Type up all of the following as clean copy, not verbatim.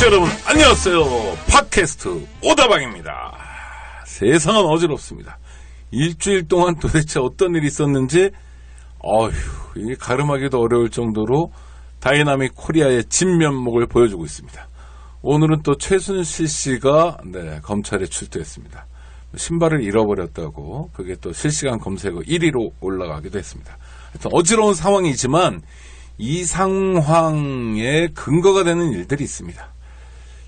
청취자 여러분 안녕하세요. 팟캐스트 오다방입니다. 세상은 어지럽습니다. 일주일 동안 도대체 어떤 일이 있었는지 이게 가름하기도 어려울 정도로 다이나믹 코리아의 진면목을 보여주고 있습니다. 오늘은 또 최순실 씨가 검찰에 출두했습니다. 신발을 잃어버렸다고 그게 또 실시간 검색어 1위로 올라가기도 했습니다. 하여튼 어지러운 상황이지만 이 상황에 근거가 되는 일들이 있습니다.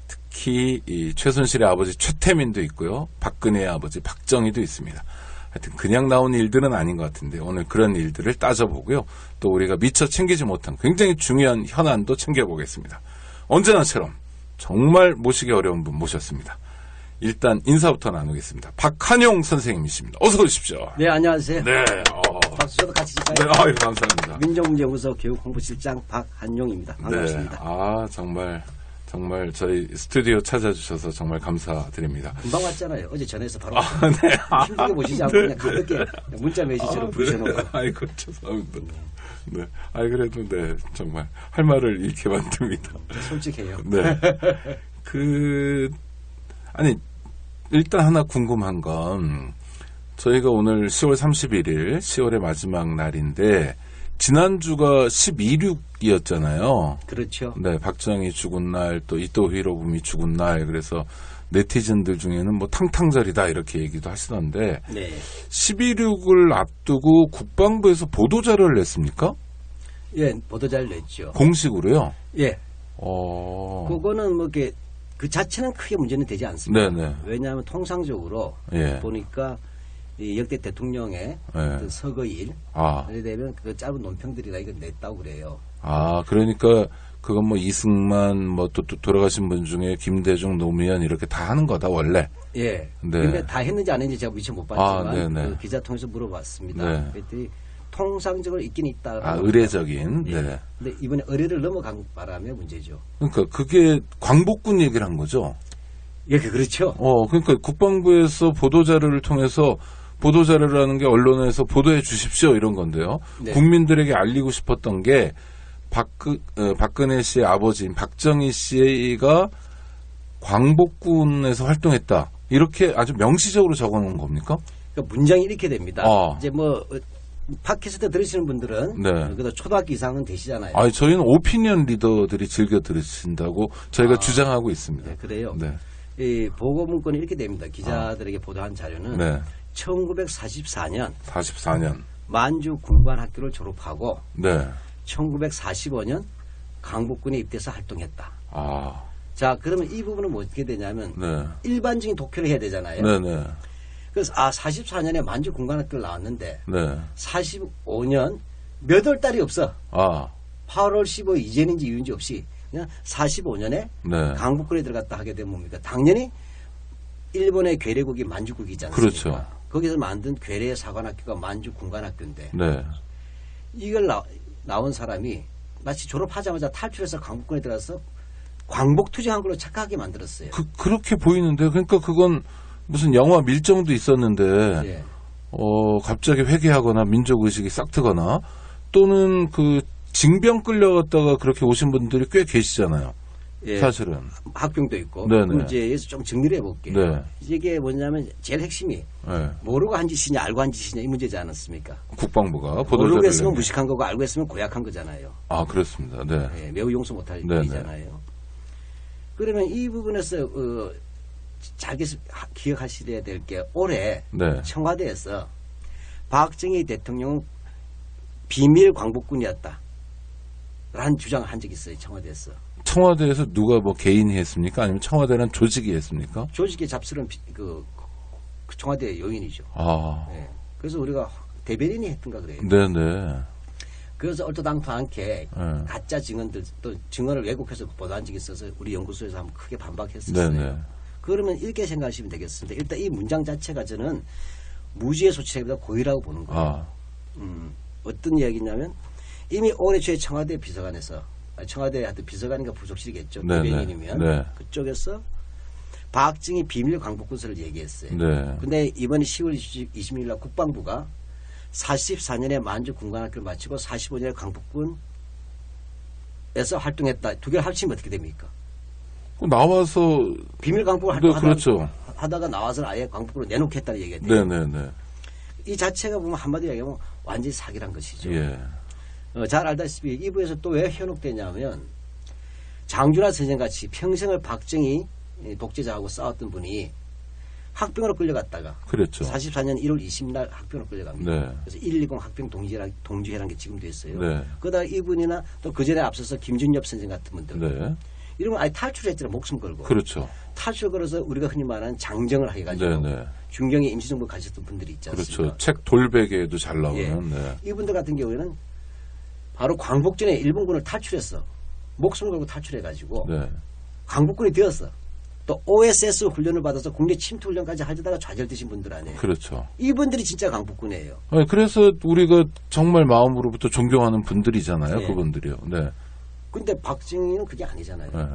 특히 이 최순실의 아버지 최태민도 있고요. 박근혜의 아버지 박정희도 있습니다. 하여튼 그냥 나온 일들은 아닌 것 같은데 오늘 그런 일들을 따져보고요. 또 우리가 미처 챙기지 못한 굉장히 중요한 현안도 챙겨보겠습니다. 언제나처럼 정말 모시기 어려운 분 모셨습니다. 일단 인사부터 나누겠습니다. 박한용 선생님이십니다. 어서 오십시오. 네, 안녕하세요. 네. 박수 저도 같이 네, 감사합니다. 민정문제연구소 교육홍보실장 박한용입니다. 반갑습니다. 네. 정말 저희 스튜디오 찾아주셔서 정말 감사드립니다. 금방 왔잖아요. 어제 전화해서 바로 네. 힘들게 보시지 않고 그냥 가볍게 문자 메시지로 부르셔놓고. 아이고 죄송합니다. 네. 그래도 정말 할 말을 잃게 만듭니다. 솔직해요. 네. 일단 하나 궁금한 건 저희가 오늘 10월 31일 10월의 마지막 날인데 지난주가 12.6이었잖아요. 그렇죠. 네, 박정희 죽은 날, 또 이토 히로부미 죽은 날, 그래서 네티즌들 중에는 뭐 탕탕절이다 이렇게 얘기도 하시던데, 네. 12.6을 앞두고 국방부에서 보도자료를 냈습니까? 예, 보도자료 냈죠. 공식으로요? 예. 그거는 뭐 이렇게 그 자체는 크게 문제는 되지 않습니다. 네네. 왜냐하면 통상적으로 보니까 이 역대 대통령의 그 서거일 그래 되면 그 짧은 논평들이나 이거 냈다고 그래요. 그러니까 그건 뭐 이승만 또 돌아가신 분 중에 김대중 노무현 이렇게 다 하는 거다 원래. 예. 네. 근데 다 했는지 안 했는지 제가 미처 못 봤지만 그 기자 통해서 물어봤습니다. 네. 그랬더니 통상적으로 있긴 있다. 의례적인. 예. 네. 근데 이번에 의례를 넘어간 바람에 문제죠. 그러니까 그게 광복군 얘기를 한 거죠. 예, 그렇죠. 그러니까 국방부에서 보도자료를 통해서 보도자료라는 게 언론에서 보도해 주십시오 이런 건데요. 네. 국민들에게 알리고 싶었던 게 박근혜 씨의 아버지인 박정희 씨가 광복군에서 활동했다. 이렇게 아주 명시적으로 적어놓은 겁니까? 그러니까 문장이 이렇게 됩니다. 이제 팟캐스트 들으시는 분들은 그래도 초등학교 이상은 되시잖아요. 저희는 오피니언 리더들이 즐겨 들으신다고 저희가 주장하고 있습니다. 네, 그래요. 네. 이 보고 문건이 이렇게 됩니다. 기자들에게 보도한 자료는 1944년 만주 군관학교를 졸업하고 1945년 강북군에 입대해서 활동했다. 자, 그러면 이 부분은 뭐 어떻게 되냐면 일반적인 독해를 해야 되잖아요. 그래서 44년에 만주 군관학교를 나왔는데 45년 몇 월 달이 없어. 8월 15일 이전인지 이후인지 없이 그냥 45년에 강북군에 들어갔다 하게 되면 뭡니까? 당연히 일본의 괴뢰국이 만주국이지 않습니까? 그렇죠. 거기서 만든 괴뢰 사관학교가 만주 군관학교인데 이걸 나온 사람이 마치 졸업하자마자 탈출해서 강북군에 들어가서 광복투쟁한 걸로 착각하게 만들었어요. 그렇게 보이는데 그러니까 그건 무슨 영화 밀정도 있었는데 갑자기 회개하거나 민족의식이 싹트거나 또는 그 징병 끌려갔다가 그렇게 오신 분들이 꽤 계시잖아요. 사실은. 학병도 있고. 그럼 이제 여기서 좀 정리를 해볼게요. 이게 뭐냐면 제일 핵심이 모르고 한 짓이냐 알고 한 짓이냐 이 문제지 않았습니까? 국방부가 모르고 했으면 무식한 거고 알고 했으면 고약한 거잖아요. 그렇습니다. 매우 용서 못할 일이잖아요. 그러면 이 부분에서 잘 기억하셔야 될 게 올해 청와대에서 박정희 대통령은 비밀 광복군이었다 라는 주장을 한 적이 있어요. 청와대에서 누가 개인이 했습니까? 아니면 청와대는 조직이 했습니까? 조직의 잡스러운 그 청와대 요인이죠. 그래서 우리가 대변인이 했던가 그래요. 그래서 얼토당토 않게 가짜 증언들 또 증언을 왜곡해서 보도한 적이 있어서 우리 연구소에서 한번 크게 반박했었어요. 그러면 이렇게 생각하시면 되겠습니다. 일단 이 문장 자체가 저는 무죄의 소치보다 고의라고 보는 거예요. 어떤 이야기냐면 이미 올해 초에 청와대 비서관에서 청와대 하여튼 비서관인가 부속실이겠죠. 대변인이면 그쪽에서 박정희 비밀 광복군설을 얘기했어요. 근데 이번에 10월 26일 날 국방부가 44년에 만주 군관학교를 마치고 45년에 강북군에서 활동했다. 두 개를 합치면 어떻게 됩니까? 나와서 비밀 광복을 네, 그렇죠. 하다가 나와서 아예 광복으로 내놓겠다는 얘기가 돼요. 네네네. 이 자체가 보면 한마디로 얘기하면 완전히 사기란 것이죠. 예. 잘 알다시피 2부에서 또 왜 현혹되냐면 장준하 선생같이 평생을 박정희 독재자하고 싸웠던 분이 학병으로 끌려갔다가 그렇죠. 44년 1월 20일 학병으로 끌려갑니다. 네. 그래서 120 학병 동지회라는 게 지금도 있어요. 네. 그러다가 이분이나 또 그전에 앞서서 김준엽 선생 같은 분들 네. 이런 건 아예 탈출했잖아요. 목숨 걸고. 그렇죠. 탈출 걸어서 우리가 흔히 말하는 장정을 해가지고 네네. 중경에 임시정부 가셨던 분들이 있지 않습니까? 그렇죠. 책 돌베개에도 잘 나오는. 예. 네. 이분들 같은 경우에는 바로 광복전에 일본군을 탈출했어. 목숨을 걸고 탈출해가지고 네. 광복군이 되었어. 또 OSS 훈련을 받아서 국내 침투 훈련까지 하다가 좌절되신 분들 아니에요. 그렇죠. 이분들이 진짜 광복군이에요. 네, 그래서 우리가 정말 마음으로부터 존경하는 분들이잖아요. 네. 그분들이요. 네. 근데 박정희는 그게 아니잖아요. 네.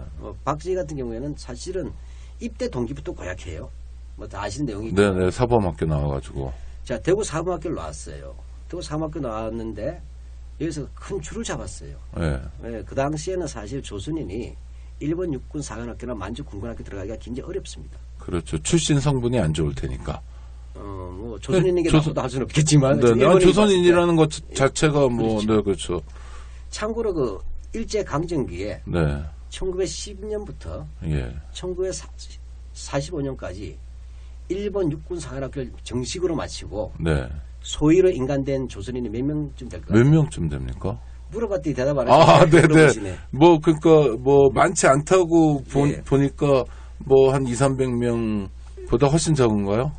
박정희 같은 경우에는 사실은 입대 동기부터 고약해요. 뭐 다 아시는 내용이죠. 네네. 사범학교 나와가지고. 자, 대구 사범학교를 나왔어요. 대구 사범학교 나왔는데 여기서 큰 줄을 잡았어요. 네. 네, 그 당시에는 사실 조선인이 일본 육군 사관학교나 만주 군관학교 들어가기가 굉장히 어렵습니다. 그렇죠. 출신 성분이 안 좋을 테니까. 뭐 조선인에게 나쁘다 할 수는 없겠지만. 네, 조선인이라는 것 자체가 뭐, 그렇죠. 네, 그렇죠. 참고로 그 일제 강점기에 네. 1910년부터 예. 1945년까지 일본 육군 사관학교를 정식으로 마치고 네. 소위로 인간된 조선인이 몇 명쯤 될까요? 몇 명쯤 됩니까? 물어봤더니 대답 안 하시네. 네네. 뭐, 그러니까, 뭐, 많지 않다고 보니까, 뭐, 한 200~300명보다 훨씬 적은가요?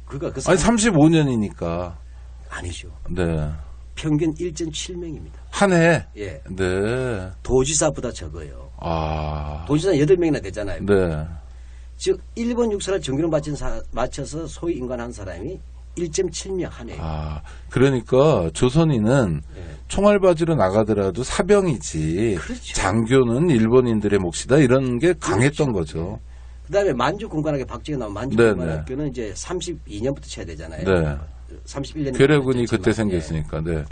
그러니까 아니, 35년이니까. 아니죠. 네. 평균 1.7명입니다. 한 해? 예. 네. 도지사보다 적어요. 도지사 8명이나 되잖아요. 네. 즉, 일본 육사를 정규로 마쳐서 소위 인간한 사람이 1.7명 한 해. 그러니까 조선인은 예. 총알바지로 나가더라도 사병이지. 그렇죠. 장교는 일본인들의 몫이다. 이런 게 강했던 그렇죠. 거죠. 그다음에 만주 군관학교 박정희 나온 만주 군관학교는 이제 32년부터 쳐야 되잖아요. 네. 31년. 괴뢰군이 그때 생겼으니까. 네.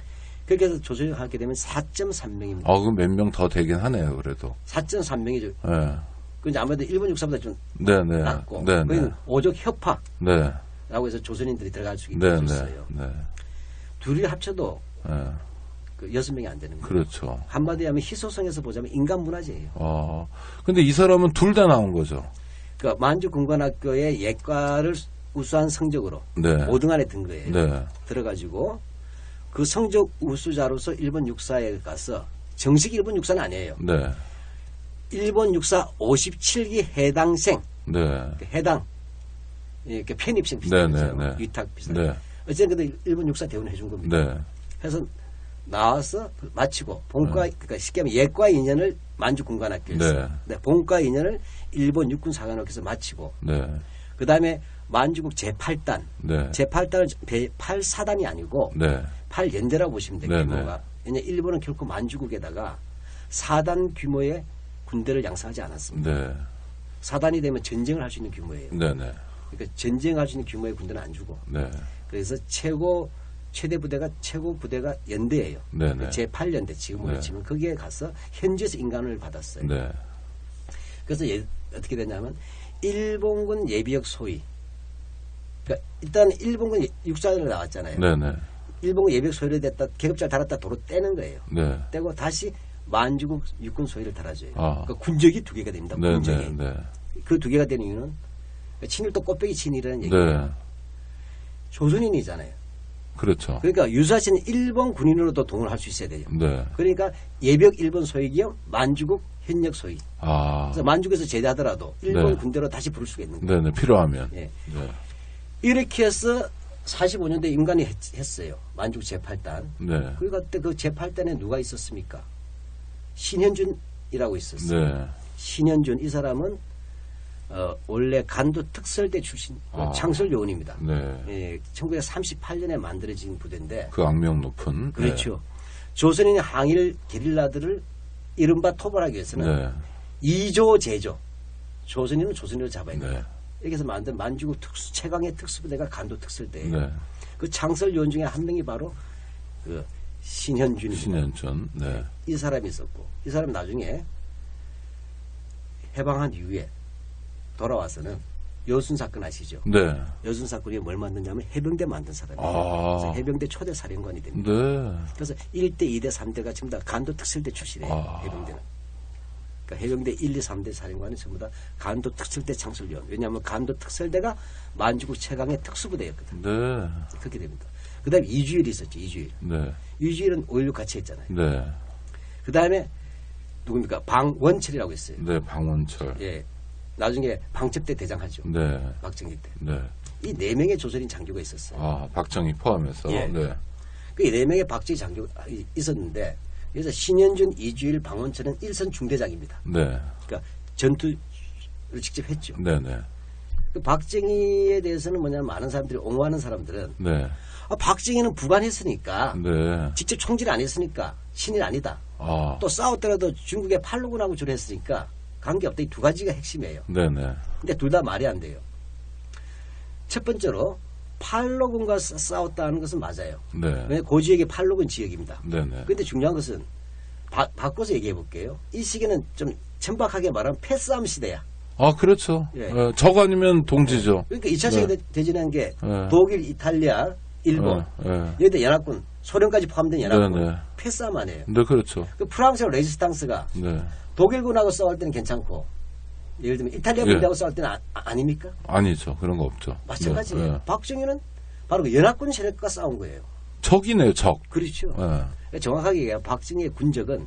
그렇게 해서 조선인을 하게 되면 4.3명입니다. 그럼 몇 명 더 되긴 하네요. 그래도. 4.3명이죠. 네. 그 이제 아무래도 일본 육사보다 좀 네네. 낮고. 네네. 오적 협파. 네. 라고 해서 조선인들이 들어갈 수 있게 됐어요. 네. 둘이 합쳐도 네. 그 6명이 안 되는 거예요. 그렇죠. 한마디로 하면 희소성에서 보자면 인간 문화재예요. 근데 이 사람은 둘 다 나온 거죠. 그러니까 만주 군관학교의 예과를 우수한 성적으로 네. 5등 안에 든 거예요. 네. 들어가지고 그 성적 우수자로서 일본 육사에 가서 정식 일본 육사는 아니에요. 네. 일본 육사 57기 해당생. 네. 해당. 이렇게 편입생 비슷한 거죠. 네. 위탁 비슷한. 네. 어쨌든 근데 일본 육사 대우는 해준 겁니다. 네. 그래서 나와서 마치고 본과 그러니까 쉽게 하면 예과 2년을 만주 군관학교에서 네. 본과 2년을 일본 육군 사관학교에서 마치고 네. 그다음에 만주국 제8단 네. 제8단을 8사단이 아니고 네. 8연대라고 보시면 돼요. 네. 규모가. 왜냐 일본은 결코 만주국에다가 4단 규모의 군대를 양성하지 않았습니다. 네. 4단이 되면 전쟁을 할 수 있는 규모예요. 네. 네. 그러니까 전쟁할 수 있는 규모의 군대는 안 주고 네. 그래서 최대 부대가 최고 부대가 연대예요. 네네. 제8연대 지금으로 네. 치면 거기에 가서 현지에서 인간을 받았어요. 네. 그래서 어떻게 되냐면 일본군 예비역 소위. 그러니까 일단 일본군 육사를 나왔잖아요. 네네. 일본군 예비역 소위를 됐다 계급자를 달았다 도로 떼는 거예요. 네. 떼고 다시 만주국 육군 소위를 달아줘요. 아. 그러니까 군적이 2개가 됩니다. 네. 군적이. 네. 그 2개가 되는 이유는 친일도 꽃배기 친일이라는 얘기예요. 네. 조선인이잖아요. 그렇죠. 그러니까 유사시는 일본 군인으로도 동원할 수 있어야 돼요. 네. 그러니까 예비역 일본 소위기업 만주국 현역 소위. 그래서 만주국에서 제대하더라도 일본 네. 군대로 다시 부를 수가 있는 거예요. 네네. 필요하면. 예. 네. 이렇게 해서 45년대 임관이 했어요. 만주국 제8단. 네. 그리고 그때 그 제8단에 누가 있었습니까? 신현준이라고 있었어요. 네. 신현준 이 사람은 원래 간도 특설대 출신 창설 요원입니다. 네. 예, 1938년에 만들어진 부대인데 그 악명 높은. 그렇죠. 네. 조선인의 항일 게릴라들을 이른바 토벌하기 위해서는 네. 이조 제조. 조선인은 조선인을 잡아야 돼요. 네. 이렇게 해서 만든 만주국 최강의 특수부대가 간도 특설대예요. 네. 그 창설 요원 중에 한 명이 바로 그 신현준입니다. 신현준. 네. 이 사람이 있었고 이 사람은 나중에 해방한 이후에 돌아와서는 여순 사건 아시죠? 네. 여순 사건이 뭘 만드냐면 해병대 만든 사람이에요. 그래서 해병대 초대 사령관이 됩니다. 네. 그래서 1대, 2대, 3대가 전부 다 간도 특설대 출신이에요. 해병대는. 그러니까 해병대 1, 2, 3대 사령관은 전부 다 간도 특설대 창설위원. 왜냐하면 간도 특설대가 만주국 최강의 특수부대였거든요. 네. 그렇게 됩니다. 그 다음에 이주일이 있었죠. 이주일. 네. 이주일은 5.16 같이 했잖아요. 네. 그 다음에 누굽니까? 방원철이라고 있어요. 네, 방원철. 예. 나중에 방첩대 대장 하죠. 네. 박정희 때. 네. 이 4명의 조선인 장교가 있었어요. 아, 박정희 포함해서. 예. 네. 그 4명의 박정희 장교가 있었는데, 그래서 신현준, 이주일, 방원철은 1선 중대장입니다. 네. 그러니까 전투를 직접 했죠. 네네. 그 박정희에 대해서는 뭐냐면 많은 사람들이 옹호하는 사람들은 네. 박정희는 부관했으니까 네. 직접 총질 안 했으니까 신일 아니다. 아. 또 싸웠더라도 중국의 팔로군하고 주로 했으니까 관계없다. 이 두 가지가 핵심이에요. 네네. 근데 둘 다 말이 안 돼요. 첫 번째로 팔로군과 싸웠다는 것은 맞아요. 네. 왜냐하면 그 지역이 팔로군 지역입니다. 네네. 그런데 중요한 것은 바꿔서 얘기해 볼게요. 이 시기는 좀 천박하게 말하면 패싸움 시대야. 아, 그렇죠. 예. 적 아니면 동지죠. 그러니까 2차 세계대전이라는 게 네. 독일, 이탈리아, 일본, 여기다 연합군, 소련까지 포함된 연합군, 네네. 패싸움 아니에요. 네, 그렇죠. 그 프랑스 레지스탕스가 네. 독일군하고 싸울 때는 괜찮고, 예를 들면 이탈리아 군대하고 싸울 때는 아닙니까? 아니죠. 그런 거 없죠. 마찬가지예요. 네. 박정희는 바로 그 연합군 세력과 싸운 거예요. 적이네요, 적. 그렇죠. 네. 정확하게 얘기하면 박정희의 군적은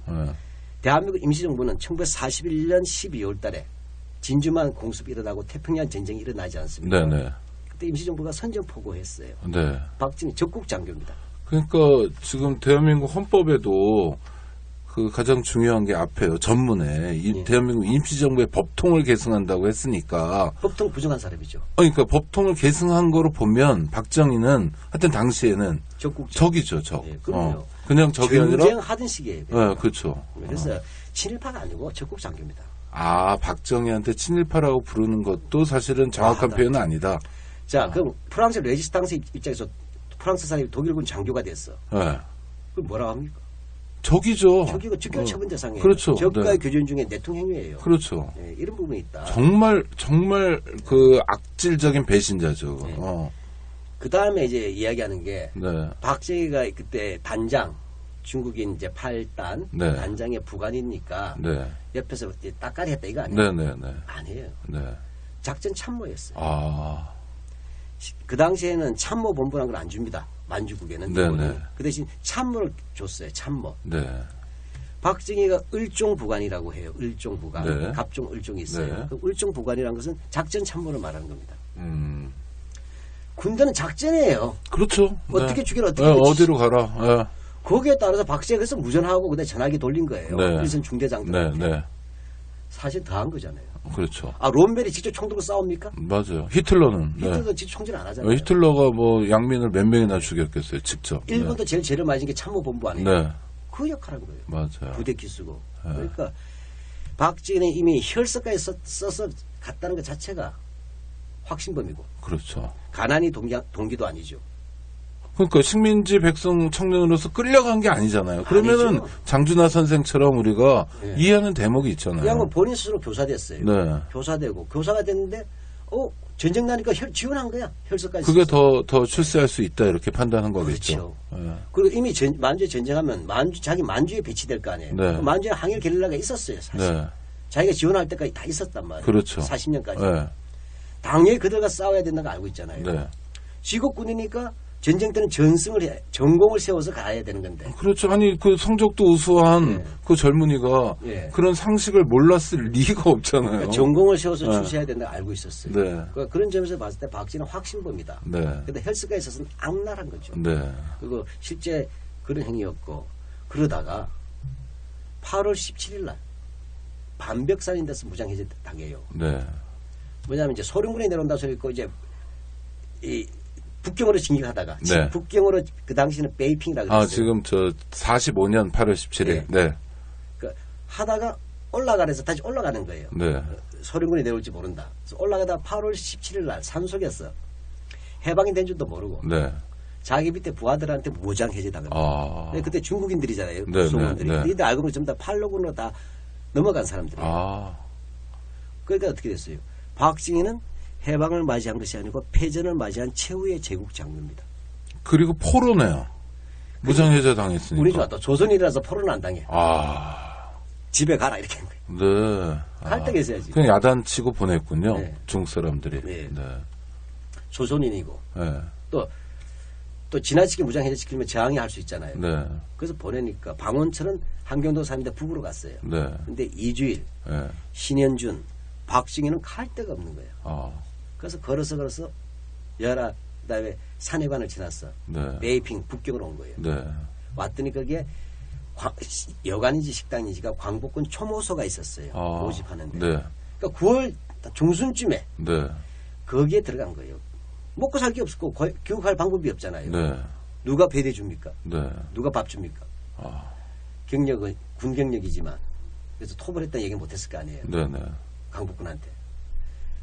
대한민국 임시정부는 1941년 12월 달에 진주만 공습이 일어나고 태평양 전쟁이 일어나지 않습니까? 네네. 그때 임시정부가 선전포고했어요. 네. 박정희 적국 장교입니다. 그러니까 지금 대한민국 헌법에도 그 가장 중요한 게 앞에요. 전문에 이 대한민국 임시정부의 법통을 계승한다고 했으니까 법통 부정한 사람이죠. 그러니까 법통을 계승한 거로 보면 박정희는 하여튼 당시에는 적이죠, 적. 예, 그럼요. 그냥 적이 아니라 전쟁하던 시기에. 네, 그렇죠. 그래서 친일파가 아니고 적국 장교입니다. 아, 박정희한테 친일파라고 부르는 것도 사실은 정확한 표현은 아니다. 자, 그럼 프랑스 레지스탕스 입장에서 프랑스 사람이 독일군 장교가 됐어. 네. 그럼 뭐라고 합니까? 적이죠. 적이고 직결 처분 대상이에요. 그렇죠. 적과의 교전 중에 내통 행위예요. 그렇죠. 네, 이런 부분이 있다. 정말 그 악질적인 배신자죠. 네. 그 다음에 이제 이야기하는 게 박정희가 그때 단장 중국인 이제 8단 단장의 부관이니까 옆에서 따까리 했다 이거 아니에요? 아니에요. 작전 참모였어요. 아. 그 당시에는 참모 본부라는 걸 안 줍니다. 만주국에는. 그 대신 참모를 줬어요. 참모. 박정희가 을종부관이라고 해요. 을종부관. 갑종 을종이 있어요. 그 을종부관이라는 것은 작전 참모를 말하는 겁니다. 군대는 작전이에요. 그렇죠. 어떻게 죽여라 어떻게 어디로 가라. 거기에 따라서 박정희가 그래서 무전하고 그다음에 전화기 돌린 거예요. 일선 중대장들한테. 사실 더한 거잖아요. 그렇죠. 아, 롬멜이 직접 총 들고 싸웁니까? 맞아요. 히틀러는. 히틀러도 직접 총질 안 하잖아요. 히틀러가 뭐 양민을 몇 명이나 죽였겠어요, 직접. 일본도 제일 죄를 맞은 게 참모본부 아니에요? 그 역할을 한 거예요. 맞아요. 부대 기수고. 그러니까 박정희는 이미 혈서까지 써서 갔다는 것 자체가 확신범이고. 그렇죠. 가난이 동기도 아니죠. 그러니까 식민지 백성 청년으로서 끌려간 게 아니잖아요. 그러면은 장준하 선생처럼 우리가 이해하는 대목이 있잖아요. 이 양반 본인 스스로 교사됐어요. 교사되고 교사가 됐는데 전쟁 나니까 지원한 거야. 혈서까지. 그게 더 출세할 수 있다 이렇게 판단한 거겠죠. 그렇죠. 그리고 이미 만주에 전쟁하면 자기 만주에 배치될 거 아니에요. 만주에 항일 게릴라가 있었어요. 사실. 자기가 지원할 때까지 다 있었단 말이에요. 그렇죠. 40년까지. 당연히 그들과 싸워야 된다는 거 알고 있잖아요. 지국군이니까 전쟁 때는 전공을 세워서 가야 되는 건데. 그렇죠. 아니, 그 성적도 우수한 그 젊은이가 그런 상식을 몰랐을 리가 없잖아요. 그러니까 전공을 세워서 출세해야 된다고 알고 있었어요. 그러니까 그런 점에서 봤을 때 박정희는 확신범이다. 근데 헬스가에 있어서는 악랄한 거죠. 그리고 실제 그런 행위였고, 그러다가 8월 17일 날 반벽산인 데서 무장해제 당해요. 뭐냐면 이제 소련군이 내려온다 소리 있고, 이제 북경으로 진격하다가 북경으로 그 당시는 베이핑이라고 그랬어요. 지금 45년 8월 17일. 그러니까 하다가 올라가래서 다시 올라가는 거예요. 소련군이 내려올지 모른다. 그래서 올라가다 8월 17일 날 산속에서 해방이 된 줄도 모르고 자기 밑에 부하들한테 무장 해제당합니다. 그때 중국인들이잖아요. 구성원들이. 근데 알고 보면 전부 다 팔로군으로 다 넘어간 사람들이에요. 그러니까 어떻게 됐어요? 박정희는 해방을 맞이한 것이 아니고 패전을 맞이한 최후의 제국 장군입니다. 그리고 포로네요. 무장해제 당했으니까. 우리 좋았다. 조선이라서 포로는 안 당해. 아. 집에 가라 이렇게 한 거예요. 네. 갈등이 있어야지. 그냥 야단치고 보냈군요. 네. 중국 사람들이. 네. 네. 조선인이고. 네. 또 지나치게 무장해제 시키면 저항이 할 수 있잖아요. 네. 그래서 보내니까 방원철은 함경도 사람인데 북으로 갔어요. 네. 근데 이주일, 네. 신현준, 박정희는 갈 데가 없는 거예요. 아. 그래서 걸어서 그다음에 산해관을 지났어. 네. 베이핑 북경으로 온 거예요. 네. 왔더니 거기에 여관인지 식당인지가 광복군 초모소가 있었어요. 모집하는데. 네. 그러니까 9월 중순쯤에 네. 거기에 들어간 거예요. 먹고 살 게 없고 교육할 방법이 없잖아요. 네. 누가 배대 줍니까? 네. 누가 밥 줍니까? 경력은 군 경력이지만 그래서 톱을 했다는 얘기 못했을 거 아니에요. 네네. 강복군한테.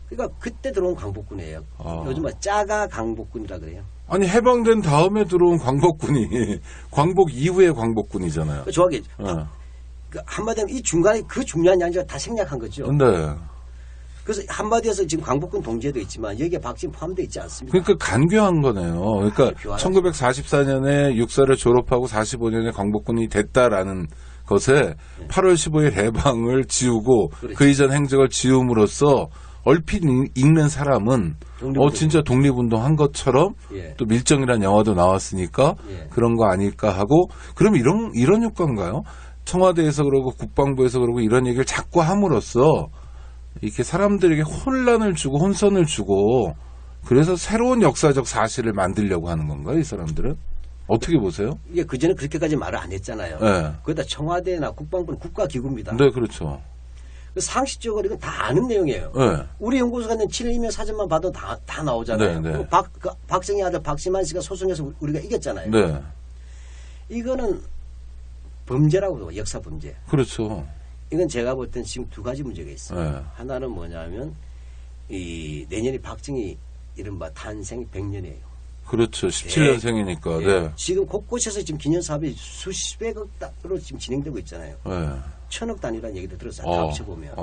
그러니까 그때 들어온 강복군이에요. 요즘 짜가 강복군이라 그래요. 아니 해방된 다음에 들어온 광복군이 광복 이후의 광복군이잖아요. 정확히 한마디로 이 중간에 그 중요한 양자가 다 생략한 거죠. 네. 그래서 한마디에서 지금 광복군 동지에도 있지만 여기에 박정희 포함되어 있지 않습니까? 그러니까 간교한 거네요. 그러니까 1944년에 육사를 졸업하고 45년에 광복군이 됐다라는 것에 8월 15일 해방을 지우고 그렇죠. 그 이전 행적을 지움으로써 얼핏 읽는 사람은 진짜 독립운동 한 것처럼 예. 또 밀정이라는 영화도 나왔으니까 예. 그런 거 아닐까 하고 그럼 이런 효과인가요? 청와대에서 그러고 국방부에서 그러고 이런 얘기를 자꾸 함으로써 이렇게 사람들에게 혼란을 주고 혼선을 주고 그래서 새로운 역사적 사실을 만들려고 하는 건가요? 이 사람들은? 어떻게 보세요? 이게 그전에 그렇게까지 말을 안 했잖아요. 네. 거기다 청와대나 국방부는 국가기구입니다. 네, 그렇죠. 상식적으로 이건 다 아는 내용이에요. 네. 우리 연구소 가는 7.1면 사전만 봐도 다 나오잖아요. 네, 네. 박정희 아들 박시만 씨가 소송해서 우리가 이겼잖아요. 네. 이거는 범죄라고 해요. 역사 범죄. 그렇죠. 이건 제가 볼 땐 지금 두 가지 문제가 있어요. 네. 하나는 뭐냐면 이 내년이 박정희 이른바 탄생 100년이에요. 그렇죠. 17년생이니까. 네. 네. 지금 곳곳에서 지금 기념 사업이 수십백억 단위로 지금 진행되고 있잖아요. 네. 천억 단위라는 얘기도 들었어요. 다 합쳐보면.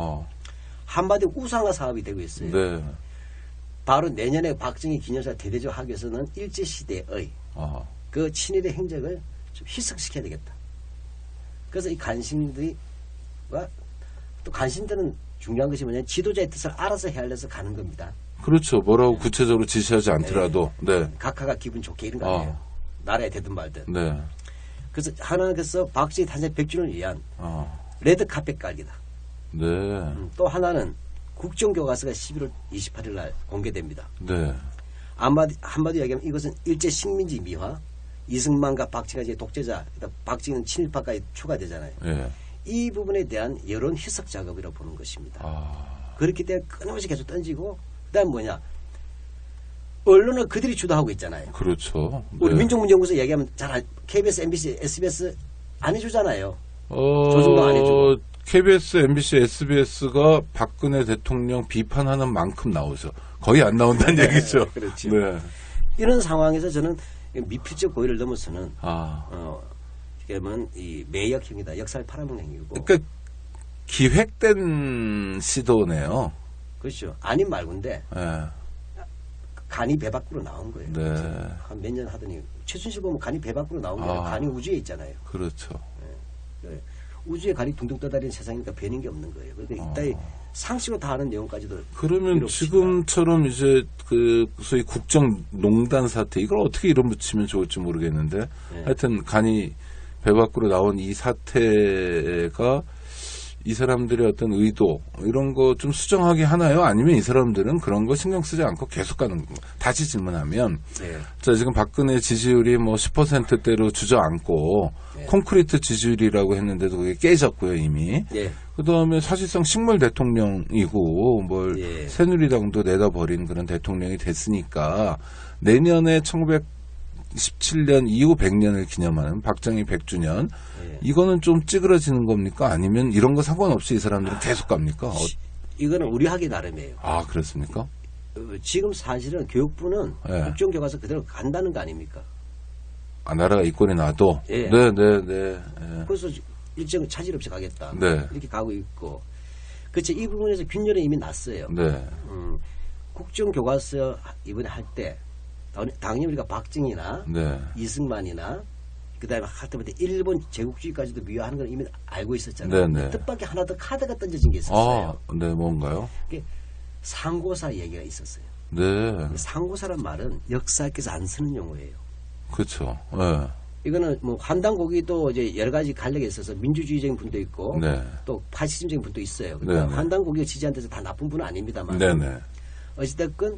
한마디로 우상화 사업이 되고 있어요. 네. 바로 내년에 박정희 기념사 대대적 학교에서는 일제시대의 그 친일의 행적을 좀 희석시켜야 되겠다. 그래서 이 간신들이 또 간신들은 중요한 것이 뭐냐면 지도자의 뜻을 알아서 헤아려서 가는 겁니다. 그렇죠. 뭐라고 구체적으로 지시하지 않더라도. 네. 각하가 기분 좋게 이런 거 아니에요. 나라에 되든 말든. 네. 그래서 하나는 그래서 박정희 탄생 100주년을 위한 레드카펫 깔기다. 네. 또 하나는 국정교과서가 11월 28일 날 공개됩니다. 네. 한마디 얘기하면 이것은 일제 식민지 미화, 이승만과 박정희가 독재자, 박정희는 친일파까지 추가되잖아요. 네. 이 부분에 대한 여론 희석 작업이라고 보는 것입니다. 그렇기 때문에 끊임없이 계속 던지고 그다음 뭐냐 언론을 그들이 주도하고 있잖아요. 그렇죠. 우리 네. 민족문제연구소 얘기하면 잘 KBS, MBC, SBS 안 해주잖아요. 조정도 안 해주고. KBS, MBC, SBS가 박근혜 대통령 비판하는 만큼 나오죠. 거의 안 나온다는 얘기죠. 그렇죠. 네. 이런 상황에서 저는 미필적 고의를 넘어서는 그러면 이 매역형이다. 역사를 팔아먹는 행위고. 그러니까 기획된 시도네요. 그렇죠. 아닌 말고인데 네. 간이 배 밖으로 나온 거예요. 네. 한 몇 년 하더니 최순실 보면 간이 배 밖으로 나온 거예요. 간이 우주에 있잖아요. 그렇죠. 네. 우주에 간이 둥둥 떠다니는 세상이니까 배는 게 없는 거예요. 그러니까 이따위 상식으로 다 아는 내용까지도. 그러면 지금처럼 이제 그 소위 국정농단 사태 이걸 어떻게 이름 붙이면 좋을지 모르겠는데 네. 하여튼 간이 배 밖으로 나온 이 사태가 이 사람들의 어떤 의도 이런 거 좀 수정하게 하나요? 아니면 이 사람들은 그런 거 신경 쓰지 않고 계속 가는 거? 다시 질문하면 네. 자 지금 박근혜 지지율이 뭐 10%대로 주저앉고 네. 콘크리트 지지율이라고 했는데도 그게 깨졌고요 이미. 네. 그다음에 사실상 식물 대통령이고 뭘 예. 새누리당도 내다버린 그런 대통령이 됐으니까 내년에 1917년 이후 100년을 기념하는 박정희 100주년 예. 이거는 좀 찌그러지는 겁니까? 아니면 이런 거 상관없이 이 사람들은 계속 갑니까? 이거는 우리 하기 나름이에요. 아 그렇습니까? 지금 사실은 교육부는 예. 국정교과서 그대로 간다는 거 아닙니까? 아 나라가 이권에 놔도 예. 네네네 예. 그래서 일정 차질 없이 가겠다. 네. 이렇게 가고 있고 그렇죠. 이 부분에서 균열은 이미 났어요. 네. 국정교과서 이번에 할 때 당연히 우리가 박정희나 네. 이승만이나 그다음에 할 때부터 일본 제국주의까지도 미화하는 걸 이미 알고 있었잖아요. 네, 네. 뜻밖의 하나 더 카드가 던져진 게 있었어요. 아, 네, 뭔가요? 그게 상고사 얘기가 있었어요. 네. 상고사란 말은 역사학에서 안 쓰는 용어예요. 그렇죠. 네. 이거는 뭐 환단고기도 이제 여러 가지 간력이 있어서 민주주의적인 분도 있고 네. 또 파시즘적인 분도 있어요. 그러니까 네, 네. 환단고기가 지지한 데서 다 나쁜 분은 아닙니다만 네네. 어찌됐건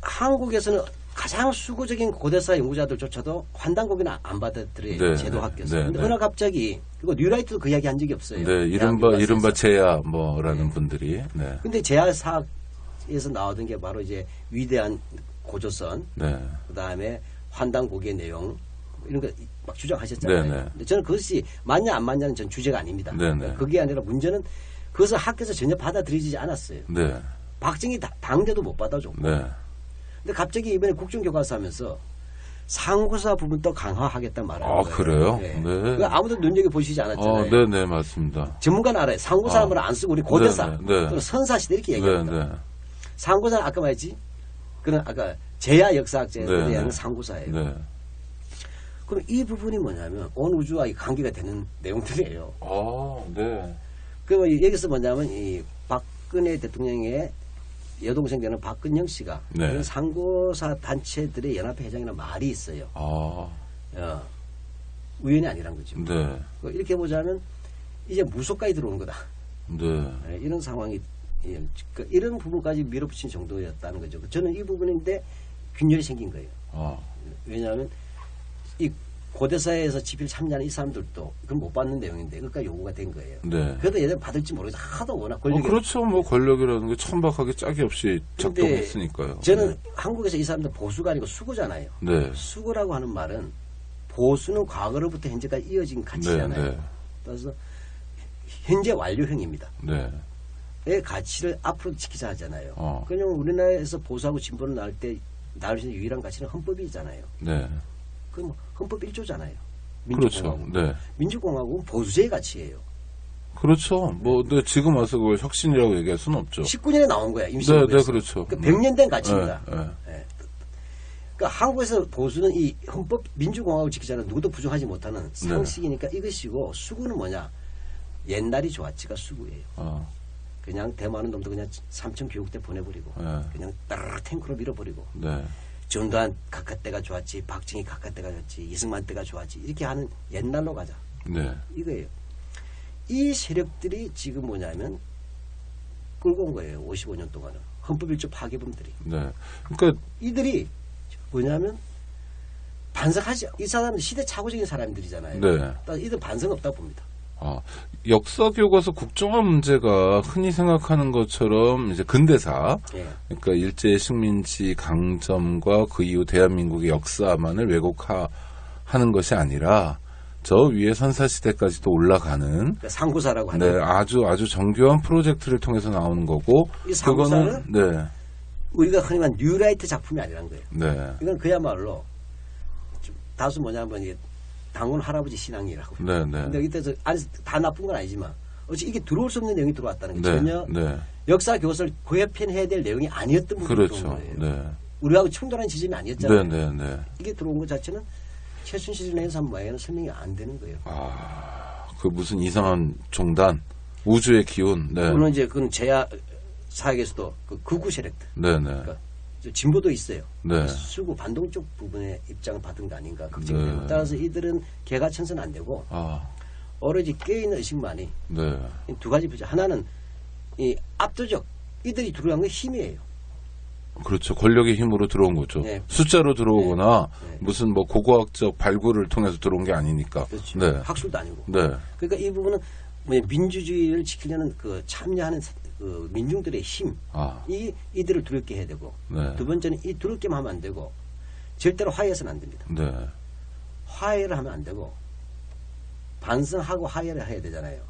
한국에서는 가장 수고적인 고대사 연구자들조차도 환단고기는 안 받아들여요. 네, 제도학교에서. 네, 근데 네. 어느 갑자기 그리고 뉴라이트도 그 이야기 한 적이 없어요. 네, 이른바 제야 뭐라는 분들이. 네. 근데 제야사학에서 나오던 게 바로 이제 위대한 고조선, 네. 그다음에 환단고기의 내용 이런 거 막 주장하셨잖아요. 네네. 근데 저는 그것이 맞냐 안 맞냐는 전 주제가 아닙니다. 네네. 그게 아니라 문제는 그것을 학교에서 전혀 받아들이지 않았어요. 네. 박정희 당대도 못 받아줬고. 네. 근데 갑자기 이번에 국정교과서 하면서 상고사 부분도 강화하겠다 말하는 아, 거예요. 그래요? 네. 네. 그거 아무도 눈여겨보시지 않았잖아요. 네네, 맞습니다. 전문가는 알아요. 상고사를 안 쓰고 우리 고대사, 네네, 네. 또는 선사시대 이렇게 얘기합니다. 네, 네. 상고사는 아까 말했지? 그는 아까 제야 역사학자에 네, 대한 네. 상고사예요. 네. 그럼 이 부분이 뭐냐면 온 우주와 관계가 되는 내용들이에요. 아, 네. 그럼 여기서 뭐냐면 이 박근혜 대통령의 여동생 되는 박근영 씨가 네. 이런 상고사 단체들의 연합회 회장이라는 말이 있어요. 아, 우연이 아니란 거죠. 네. 이렇게 보자면 이제 무속까지 들어온 거다. 네. 이런 상황이 이런 부분까지 밀어붙인 정도였다는 거죠. 저는 이 부분인데 균열이 생긴 거예요. 아, 왜냐하면 이 고대사에서 집필 참여하는 이 사람들도 그건 못 받는 내용인데 그러니까 요구가 된 거예요. 네. 그래도 얘들 받을지 모르겠어. 하도 워낙 권력이. 그렇죠. 뭐 권력이라는 게 천박하게 짝이 없이 작동했으니까요. 저는 네. 한국에서 이 사람들 보수가 아니고 수구잖아요. 네. 수구라고 하는 말은 보수는 과거로부터 현재까지 이어진 가치잖아요. 네, 네. 그래서 현재 완료형입니다. 네. 의 가치를 앞으로 지키자 하잖아요. 그냥 우리나라에서 보수하고 진보를 나올 때 나올 수 있는 유일한 가치는 헌법이잖아요. 네. 그럼 헌법 1조잖아요. 그렇죠. 네. 민주공화국은 보수제의 가치예요. 그렇죠. 뭐, 근데 지금 와서 그걸 혁신이라고 얘기할 수는 없죠. 19년에 나온 거야. 네, 네, 그렇죠. 100년 된 가치입니다. 네, 네. 네. 그러니까 한국에서 보수는 이 헌법 민주공화국을 지키자는 누구도 부정하지 못하는 상식이니까 이것이고 수구는 뭐냐? 옛날이 좋았지가 수구예요. 그냥 대만은 놈도 그냥 삼천 교육대 보내버리고 그냥 따르르 탱크로 밀어버리고 네. 전두환 각하 때가 좋았지, 박정희 각하 때가 좋았지, 이승만 때가 좋았지 이렇게 하는 옛날로 가자. 네. 이거예요. 이 세력들이 지금 뭐냐면 끌고 온 거예요. 55년 동안은. 헌법 1조 파괴범들이. 네. 그러니까 이들이 뭐냐면 반성하지. 이 사람은 시대착오적인 사람들이잖아요. 네. 이들 반성 없다고 봅니다. 역사 교과서 국정화 문제가 흔히 생각하는 것처럼 이제 근대사, 그러니까 일제 식민지 강점과 그 이후 대한민국의 역사만을 왜곡하는 것이 아니라 저 위에 선사시대까지도 올라가는 그러니까 상고사라고 하는. 네, 아주 정교한 프로젝트를 통해서 나오는 거고 이 상고사는 네. 우리가 흔히 말하는 뉴라이트 작품이 아니란 거예요. 네. 이건 그야말로 다수 뭐냐면 이게 당원 할아버지 신앙이라고. 네, 네. 근데 이때서 안에서 다 나쁜 건 아니지만 어찌 이게 들어올 수 없는 내용이 들어왔다는 게 전혀 역사 교과서를 고해편해야 될 내용이 아니었던 부분이 그렇죠. 들어온 거예요. 네. 우리하고 충돌한 지점이 아니었잖아요. 네, 네, 네. 이게 들어온 것 자체는 최순실 내에서 모양에는 설명이 안 되는 거예요. 그 무슨 이상한 종단, 우주의 기운. 네. 물론 이제 그건 제야 사역에서도 그 극우 세력들. 네, 네. 그러니까 진보도 있어요. 네. 수구 반동 쪽 부분에 입장을 받은 거 아닌가 걱정돼요. 따라서 이들은 개가천선 안 되고 오로지 깨어있는 의식만이 두 가지 보죠. 하나는 이 압도적 이들이 들어간 건 힘이에요. 그렇죠. 권력의 힘으로 들어온 거죠. 네. 숫자로 들어오거나 네. 무슨 뭐 고고학적 발굴을 통해서 들어온 게 아니니까. 그렇죠. 네. 학술도 아니고. 네. 그러니까 이 부분은 민주주의를 지키려는 그 참여하는 그 민중들의 힘, 이들을 두렵게 해야 되고, 네. 두 번째는 이 두렵게만 하면 안 되고, 절대로 화해해서는 안 됩니다. 네. 화해를 하면 안 되고, 반성하고 화해를 해야 되잖아요.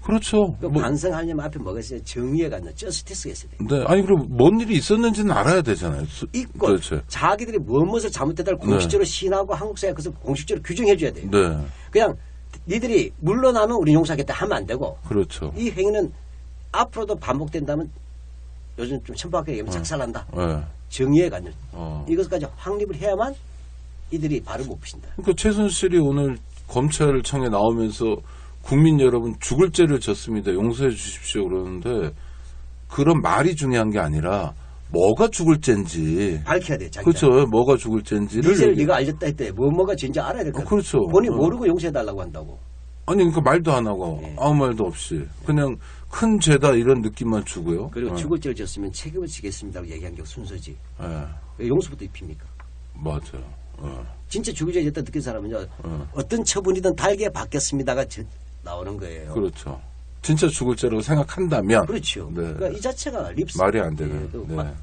그렇죠. 반성하려면 앞에 뭐가 있어요? 정의에 관한 저스티스가 있어야 돼요. 네. 아니, 그럼 뭔 일이 있었는지는 알아야 되잖아요. 있고, 그렇죠. 자기들이 무엇을 잘못했다를 공식적으로 시인하고 한국 사회에 그것을 공식적으로 규정해 줘야 돼요. 네. 그냥 니들이 물러나면 우리 용서하겠다 하면 안 되고. 그렇죠. 이 행위는 앞으로도 반복된다면 요즘 좀 천박하게 얘기하면 작살난다. 정의의 관념. 이것까지 확립을 해야만 이들이 발을 못 푸신다. 그러니까 최순실이 오늘 검찰청에 나오면서 국민 여러분 죽을 죄를 졌습니다. 용서해 주십시오 그러는데 그런 말이 중요한 게 아니라 뭐가 죽을 죄인지 밝혀야 돼. 그렇죠. 뭐가 죽을 죄인지를. 니들 네가 알렸다 했대. 뭐가 죄인지 알아야 될 거야. 그렇죠. 본인이 모르고 용서해달라고 한다고. 아니 그러니까 말도 안 하고 아무 말도 없이 그냥 큰 죄다 이런 느낌만 주고요. 그리고 죽을 죄를 졌으면 책임을 지겠습니다고 얘기한 게 순서지. 왜 용서부터 입힙니까? 맞아요. 진짜 죽을 죄 졌다 느낀 사람은요. 어떤 처분이든 달게 받겠습니다가 나오는 거예요. 그렇죠. 진짜 죽을 죄라고 생각한다면. 그렇죠. 네. 그러니까 이 자체가 말이 안 되는.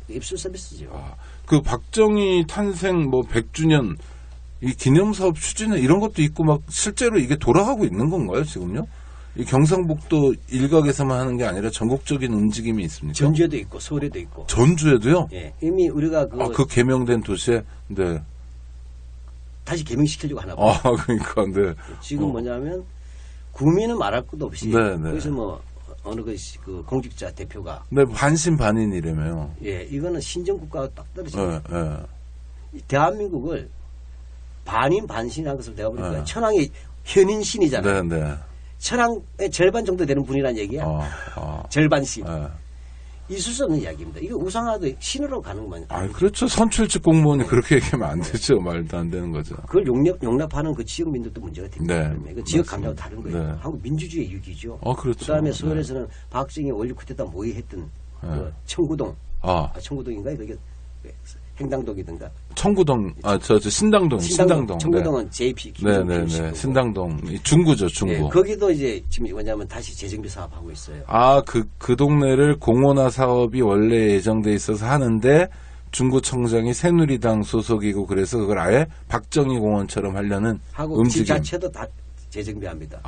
입술 서비스죠. 그 박정희 탄생 100주년 이 기념사업 추진에 이런 것도 있고 막 실제로 이게 돌아가고 있는 건가요 지금요? 이 경상북도 일각에서만 하는 게 아니라 전국적인 움직임이 있습니까? 전주에도 있고 서울에도 있고. 전주에도요? 예. 이미 우리가 그 개명된 도시에 네. 다시 개명시키려고 하나 봐요. 그러니까 네. 지금 뭐냐면 국민은 말할 것도 없이 네네. 거기서 어느 그 공직자 대표가 네, 반신반인이라며요. 예, 이거는 신정국가가 딱 떨어집니다. 네. 대한민국을 반인 반신한 것을 내가 보니까 천황의 현인신이잖아요. 네. 천황의 절반 정도 되는 분이란 얘기야. 절반신. 있을 수 없는 이야기입니다. 이거 우상화도 신으로 가는 것만. 그렇죠. 선출직 공무원이 그렇게 얘기하면 안 되죠. 말도 안 되는 거죠. 그걸 용납하는 그 지역민들도 문제가 됩니다. 네. 그 지역 감정은 다른 거예요. 네. 한국 민주주의의 유기죠. 그렇죠. 그다음에 서울에서는 박정희 5.16 쿠데타 모의했던 그 청구동. 청구동인가요? 그게 행당동이든가. 청구동, 신당동. 청구동은 네. JP. 네네네. 신당동. 중구죠, 중구. 네, 거기도 이제 지금 뭐냐면 다시 재정비 사업하고 있어요. 그 동네를 공원화 사업이 원래 예정돼 있어서 하는데 중구청장이 새누리당 소속이고 그래서 그걸 아예 박정희 공원처럼 하려는 하고 집 자체도 다 재정비합니다.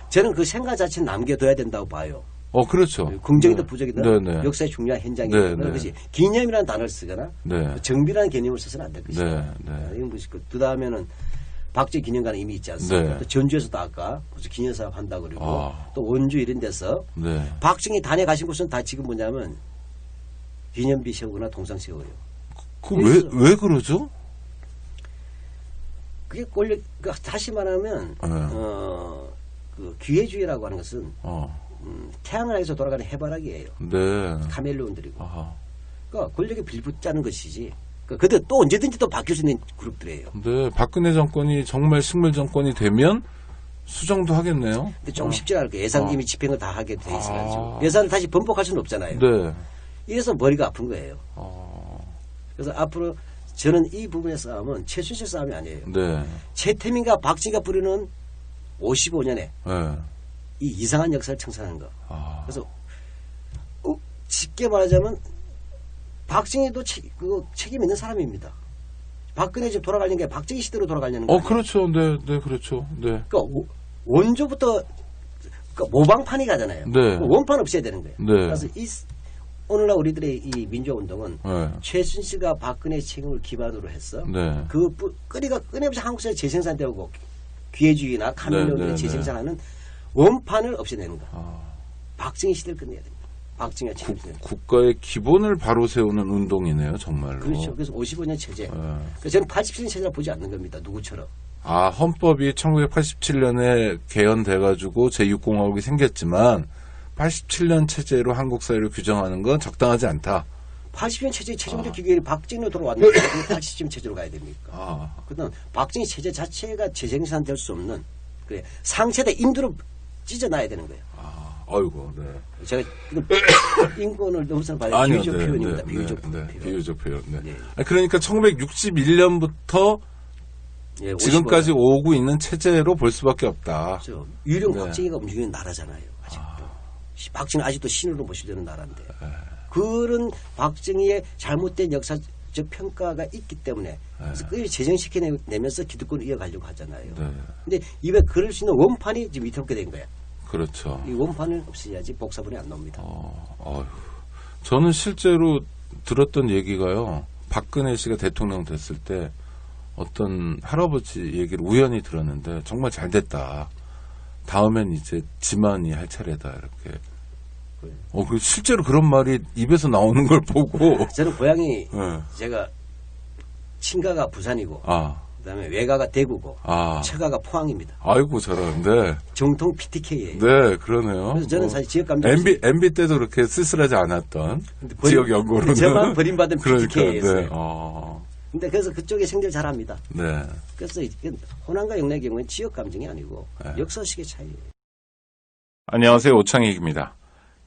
저는 그 생각 자체는 남겨둬야 된다고 봐요. 그렇죠. 긍정이든 부정이든 네네. 역사의 중요한 현장이거나 그것이 기념이라는 단어를 쓰거나 정비라는 개념을 써서는 안 될 것이다. 이건 그 다음에는 박정희 기념관은 이미 있지 않습니까? 또 전주에서도 아까 벌써 기념사업 한다고 그러고 또 원주 이런 데서 박정희 단에 가신 곳은 다 지금 뭐냐면 기념비 세우거나 동상 세워요. 왜 그러죠? 그게 다시 말하면 그 기회주의라고 하는 것은 태양을 돌아가는 해바라기예요. 네. 카멜레온들이고. 그러니까 권력에 빌붙자는 것이지. 그때 또 언제든지 또 바뀔 수 있는 그룹들이에요. 네. 박근혜 정권이 정말 식물 정권이 되면 수정도 하겠네요. 근데 좀 쉽지가 않을 거예요. 예산 이미 집행을 다 하게 돼 있어가지고. 예산을 다시 번복할 수는 없잖아요. 네. 이래서 머리가 아픈 거예요. 그래서 앞으로 저는 이 부분의 싸움은 최순실 싸움이 아니에요. 네. 최태민과 박정희가 부르는 55년에 이 이상한 역사를 청산하는 거. 그래서 쉽게 말하자면 박정희도 책임 있는 사람입니다. 박근혜 집 돌아가려는 게 박정희 시대로 돌아가려는 거예요. 그렇죠. 네, 그렇죠. 네. 그러니까 원조부터 모방판이 가잖아요. 네. 원판 없애야 되는 거예요. 네. 그래서 오늘날 우리들의 이 민주화운동은 최순실과 박근혜 책임을 기반으로 해서 그 끊임없이 한국에서 재생산되고 기회주의나 카멜레온들의 재생산하는 원판을 없애내는 거. 박정희 시대를 끝내야 됩니다. 박정희가 책임져야 됩니다. 국가의 기본을 바로 세우는 운동이네요, 정말로. 그렇죠. 그래서 55년 체제. 그래서 저는 87년 체제라 보지 않는 겁니다. 누구처럼. 헌법이 1987년에 개헌돼가지고 제6공화국이 생겼지만 87년 체제로 한국 사회를 규정하는 건 적당하지 않다. 80년 체제의 최종적 기결이 박정희로 돌아왔는데 80년 체제로 가야 됩니까? 그다음 박정희 체제 자체가 재생산될 수 없는 상체대 인두로 찢어놔야 되는 거예요. 아이고, 네. 제가 인권을 넘어서는 비유적 표현입니다. 비유적 표현. 네. 그러니까 1961년부터 지금까지 오고 있는 체제로 볼 수밖에 없다. 그렇죠. 유령 박정희가 움직이는 나라잖아요. 아직도. 박정희 아직도 신으로 모시려는 나라인데. 그런 박정희의 잘못된 역사적 평가가 있기 때문에 그래서 그걸 재정시켜내면서 기득권을 이어가려고 하잖아요. 근데 입에 그럴 수 있는 원판이 지금 위태롭게 된 거야. 그렇죠. 이 원판을 없애야지 복사본이 안 나옵니다. 저는 실제로 들었던 얘기가요. 박근혜 씨가 대통령 됐을 때 어떤 할아버지 얘기를 우연히 들었는데 정말 잘 됐다. 다음엔 이제 지만이 할 차례다 이렇게. 실제로 그런 말이 입에서 나오는 걸 보고. 저는 고향이 제가 친가가 부산이고, 그다음에 외가가 대구고, 처가가 포항입니다. 아이고 잘하는데. 정통 PTK예요. 네, 그러네요. 그래서 저는 사실 지역 감정 MB 때도 그렇게 쓸쓸하지 않았던 지역 연구로는. 저만 버림받은 PTK였어요. 그러니까, 근데 그래서 그쪽에 생들 잘합니다. 네. 그래서 호남과 영남의 경우는 지역 감정이 아니고 역사식의 차이예요. 안녕하세요, 오창익입니다.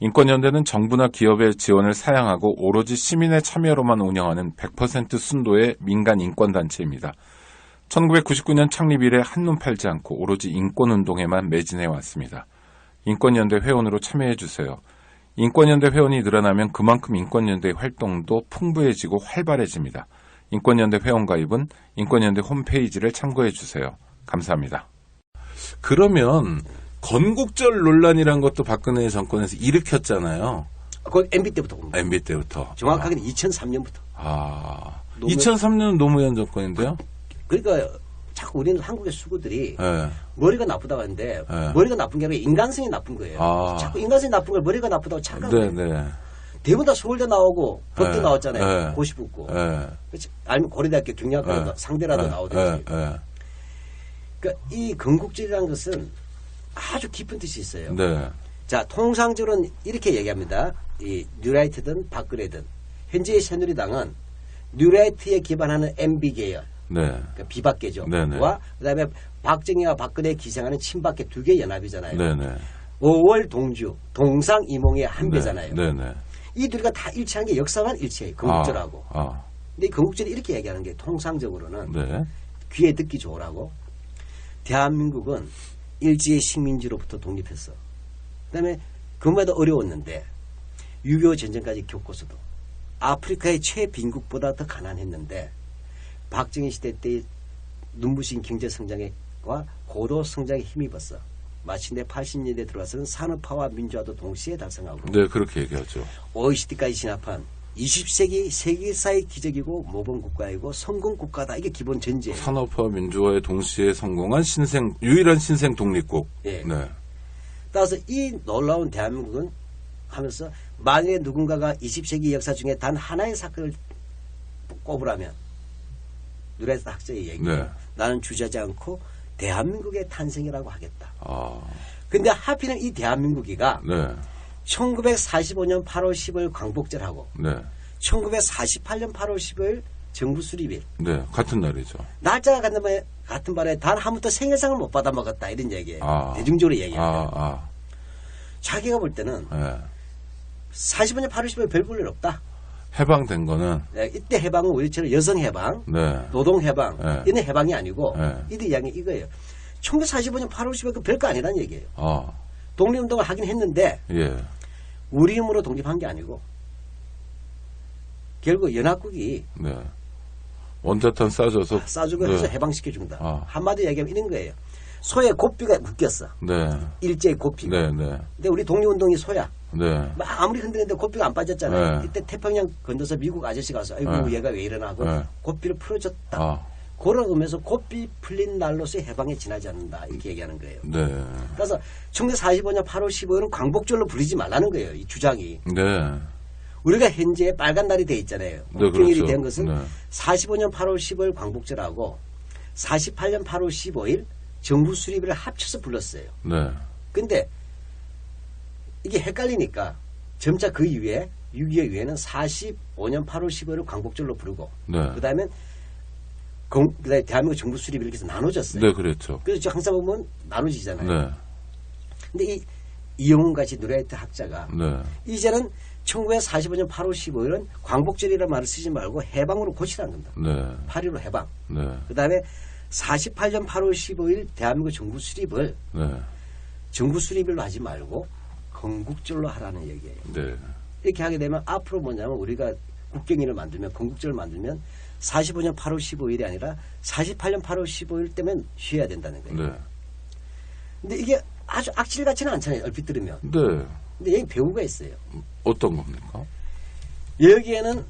인권연대는 정부나 기업의 지원을 사양하고 오로지 시민의 참여로만 운영하는 100% 순도의 민간 인권단체입니다. 1999년 창립 이래 한눈 팔지 않고 오로지 인권운동에만 매진해 왔습니다. 인권연대 회원으로 참여해주세요. 인권연대 회원이 늘어나면 그만큼 인권연대의 활동도 풍부해지고 활발해집니다. 인권연대 회원가입은 인권연대 홈페이지를 참고해주세요. 감사합니다. 그러면 건국절 논란이란 것도 박근혜 정권에서 일으켰잖아요. 그건 MB 때부터 봅니다. MB 때부터. 정확하게는 2003년부터. 2003년은 노무현 정권인데요? 그러니까 자꾸 우리는 한국의 수구들이 머리가 나쁘다고 하는데 머리가 나쁜 게 아니라 인간성이 나쁜 거예요. 자꾸 인간성이 나쁜 걸 머리가 나쁘다고 착각해요. 대부분 다 서울대 나오고 법대 나왔잖아요. 고시 붙고. 아니면 고려대학교 경영학과 상대라도 나오든지. 그러니까 이 건국절이라는 것은 아주 깊은 뜻이 있어요. 자, 통상적으로는 이렇게 얘기합니다. 이 뉴라이트든 박근혜든 현재의 새누리당은 뉴라이트에 기반하는 MB 계열, 그러니까 비박계죠. 와 그다음에 박정희와 박근혜에 기생하는 친박계 두 개 연합이잖아요. 5월 동주, 동상이몽의 한 배잖아요. 이 둘이가 다 일치하는 게 역사만 일치해요. 건국절하고. 근데 이 건국절이 이렇게 얘기하는 게 통상적으로는 귀에 듣기 좋으라고. 대한민국은 일제의 식민지로부터 독립했어. 그다음에 그마다 어려웠는데 6.25 전쟁까지 겪고서도 아프리카의 최빈국보다 더 가난했는데 박정희 시대 때의 눈부신 경제 성장과 고도 성장에 힘입었어. 마침내 80년대 들어와서는 산업화와 민주화도 동시에 달성하고. 네, 그렇게 얘기하죠. OECD까지 진압한 20세기 세계사의 기적이고 모범국가이고 성공국가다. 이게 기본 전제예요. 산업화 민주화에 동시에 성공한 유일한 신생 독립국. 따라서 이 놀라운 대한민국은 하면서 만약에 누군가가 20세기 역사 중에 단 하나의 사건을 꼽으라면 누레스 학자의 얘기예요. 나는 주저하지 않고 대한민국의 탄생이라고 하겠다. 근데 하필은 이 대한민국이가 1945년 8월 10일 광복절하고 1948년 8월 15일 정부 수립일. 같은 날이죠. 날짜가 같은 발에 단 한 번도 생일상을 못 받아 먹었다 이런 얘기예요. 대중적으로 얘기하면. 자기가 볼 때는 45년 8월 15일 별 볼 일 없다. 해방된 거는 이때 해방은 우리처럼 여성 해방, 노동 해방 이런 해방이 아니고 이들 이야기 이거예요. 1945년 8월 10일 그 별거 아니라는 얘기예요. 독립운동을 하긴 했는데 우리 힘으로 독립한 게 아니고 결국 연합국이 원자탄 쏴주고 해서 해방시켜준다. 한마디 얘기하면 이런 거예요. 소의 고삐가 묶였어. 일제의 고삐가. 근데 우리 독립운동이 소야. 아무리 흔드는데 고삐가 안 빠졌잖아요. 이때 태평양 건너서 미국 아저씨 가서 아이고 얘가 왜 이러나 하고 고삐를 풀어줬다. 그런 의미에서 고삐 풀린 날로서의 해방에 지나지 않는다. 이렇게 얘기하는 거예요. 그래서 1945년 8월 15일은 광복절로 부르지 말라는 거예요. 이 주장이. 우리가 현재 빨간 날이 돼 있잖아요. 국경일이 된 것은 45년 8월 15일 광복절하고 48년 8월 15일 정부 수립일을 합쳐서 불렀어요. 근데 이게 헷갈리니까 점차 그 이후에 6.25 이후에는 45년 8월 15일을 광복절로 부르고 그다음에 대한민국 정부 수립일 이렇게 해서 나눠졌어요. 그렇죠. 그래서 항상 보면 나눠지잖아요. 근데 이영훈 같이 누레이트 학자가 이제는 1945년 8월 15일은 광복절이라는 말을 쓰지 말고 해방으로 고치라는 겁니다. 8.15 해방. 그다음에 48년 8월 15일 대한민국 정부 수립을 정부 수립일로 하지 말고 건국절로 하라는 얘기예요. 이렇게 하게 되면 앞으로 뭐냐면 우리가 국경일을 만들면 건국절을 만들면 45년 8월 15일이 아니라 48년 8월 15일 때면 쉬어야 된다는 거예요. 근데 이게 아주 악질 같지는 않잖아요. 얼핏 들으면. 근데 여기 배우가 있어요. 어떤 겁니까? 여기에는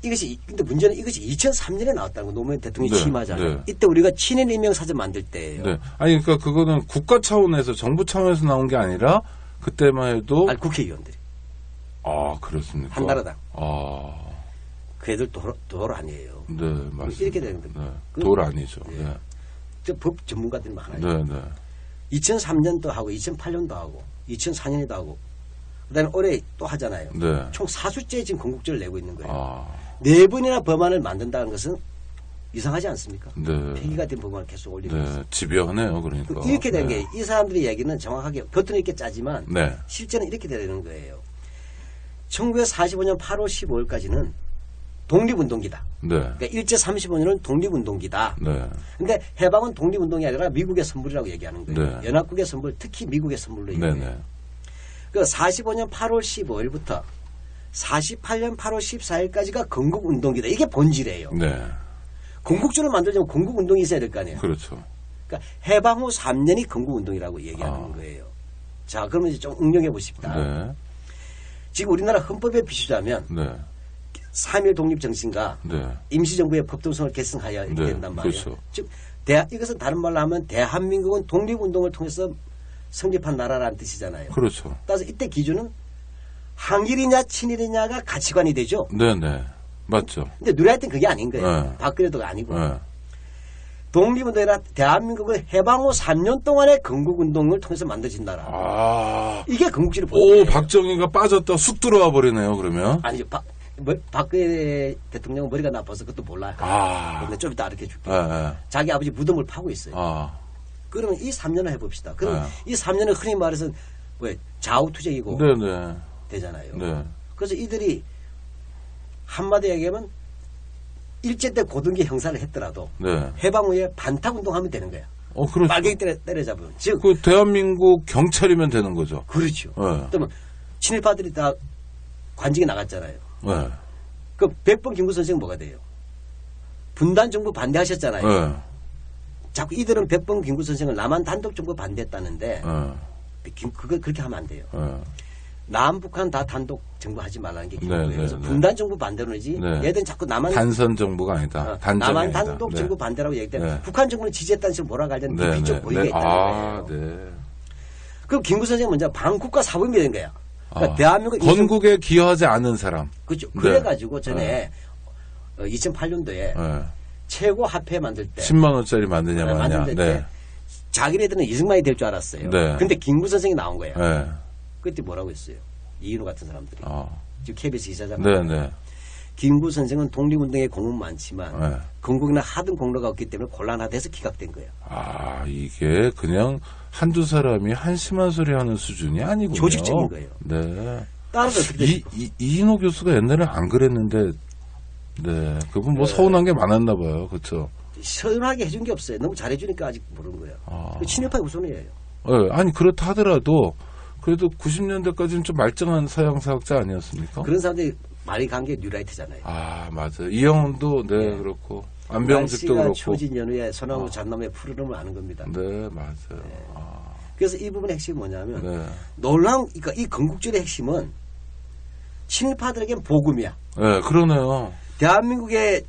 근데 문제는 이것이 2003년에 나왔다는 거. 노무현 대통령이 네, 취임하잖아요. 네. 이때 우리가 친일 임명사전 만들 때예요. 네. 아니 그러니까 그거는 국가 차원에서 정부 차원에서 나온 게 아니라 그때만 해도 아니, 국회의원들이. 아 그렇습니까? 한나라당. 아. 그 애들 돌 아니에요. 네, 맞습니다. 이렇게 되는 겁니다. 네. 돌 아니죠. 네. 네. 법 전문가들이 많아요. 네, 네. 2003년도 하고 2008년도 하고 2004년에도 하고 그다음에 올해 또 하잖아요. 네. 총 4수째 지금 건국절을 내고 있는 거예요. 아. 4번이나 법안을 만든다는 것은 이상하지 않습니까? 네. 폐기가 된 법안을 계속 올리고 있어요. 네. 집요하네요. 그러니까. 이렇게 된 네. 게 이 사람들의 얘기는 정확하게 겉으로 이렇게 짜지만 네. 실제는 이렇게 되는 거예요. 1945년 8월 15일까지는 독립운동기다. 네. 그러니까 일제 35년은 독립운동기다. 네. 근데 해방은 독립운동이 아니라 미국의 선물이라고 얘기하는 거예요. 네. 연합국의 선물, 특히 미국의 선물로 얘기해요. 네네. 그 45년 8월 15일부터 48년 8월 14일까지가 건국운동기다. 이게 본질이에요. 네. 건국주를 만들려면 건국운동이 있어야 될 거 아니에요. 그렇죠. 그러니까 해방 후 3년이 건국운동이라고 얘기하는 거예요. 자, 그러면 이제 좀 응용해 보십시다. 네. 지금 우리나라 헌법에 비추자면 네. 3.1 독립정신과 네. 임시정부의 법통성을 계승하여야 네. 된단 말이에요. 그렇죠. 즉, 이것은 다른 말로 하면 대한민국은 독립운동을 통해서 성립한 나라라는 뜻이잖아요. 그렇죠. 따라서 이때 기준은 항일이냐 친일이냐가 가치관이 되죠. 네네. 맞죠. 근데 누리할 땐 그게 아닌 거예요. 네. 박근혜도가 아니고. 네. 독립운동이라 대한민국은 해방 후 3년 동안의 건국운동을 통해서 만들어진 나라. 아. 이게 건국지를 오, 보여요. 박정희가 빠졌다 쑥 들어와 버리네요, 그러면. 아니죠. 박근혜 대통령은 머리가 나빠서 그것도 몰라요. 아. 근데 좀 이따 알려줄게요. 네, 네. 자기 아버지 무덤을 파고 있어요. 아. 그러면 이 3년을 해봅시다. 그럼 네. 이 3년은 흔히 말해서 왜 좌우투쟁이고 네네. 되잖아요. 네. 그래서 이들이 한마디 얘기하면 일제 때 고등기 형사를 했더라도 네. 해방 후에 반탁운동하면 되는 거야. 그렇죠. 빨갱이 때려잡으면. 즉, 그 대한민국 경찰이면 되는 거죠. 그렇죠. 네. 그러면 친일파들이 다 관직에 나갔잖아요. 네. 그 백범 김구 선생은 뭐가 돼요? 분단 정부 반대하셨잖아요. 네. 자꾸 이들은 백범 김구 선생을 남한 단독 정부 반대했다는데 네. 그걸 그렇게 하면 안 돼요. 네. 남북한 다 단독 정부 하지 말라는 게 기본이에요. 네, 그래서 네, 분단 정부 반대로지. 네. 얘들은 자꾸 남한 단선 정부가 아니다. 단정이 남한 아니다. 단독 네. 정부 반대라고 얘기할 때 네. 북한 정부는 지지했다는 식으로 몰아가려는 네, 비쪽 네, 보이게 네. 있다는 아, 거예요. 네. 그럼 김구 선생은 먼저 반국가 사범이 된 거야. 그러니까 아, 대한민국 건국에 기여하지 않은 사람. 그렇죠. 네. 그래가지고 전에 2008년도에 네. 최고 화폐 만들 때 10만 원짜리 만드냐 마냐. 만들 때 네. 자기네들은 이승만이 될 줄 알았어요. 네. 근데 김구 선생이 나온 거예요. 네. 그때 뭐라고 했어요? 이인호 같은 사람들이. 아. 지금 KBS 이사장. 네, 네. 김구 선생은 독립운동에 공은 많지만 네. 건국이나 하등 공로가 없기 때문에 곤란하돼서 기각된 거예요. 아, 이게 그냥 한두 사람이 한심한 소리 하는 수준이 아니군요. 조직적인 거예요. 네. 따라서 어떻게 이인호 교수가 옛날에 안 그랬는데, 네. 그분 뭐 서운한 게 많았나 봐요. 그쵸? 시원하게 해준 게 없어요. 너무 잘해주니까 아직 모르는 거예요. 아. 친일파의 우선이에요. 네, 아니, 그렇다 하더라도, 그래도 90년대까지는 좀 말짱한 서양사학자 아니었습니까? 그런 사람들이 말이 간 게 뉴라이트잖아요. 아, 맞아요. 이영훈도, 네, 그렇고. 안병직도 그렇고. 초진 연후에 소나무 잡나무의 푸르름을 아는 겁니다. 네, 맞아요. 아, 그래서 이 부분의 핵심이 뭐냐면, 네. 놀라운, 그러니까 이 건국절의 핵심은 친일파들에겐 복음이야. 네, 그러네요. 대한민국의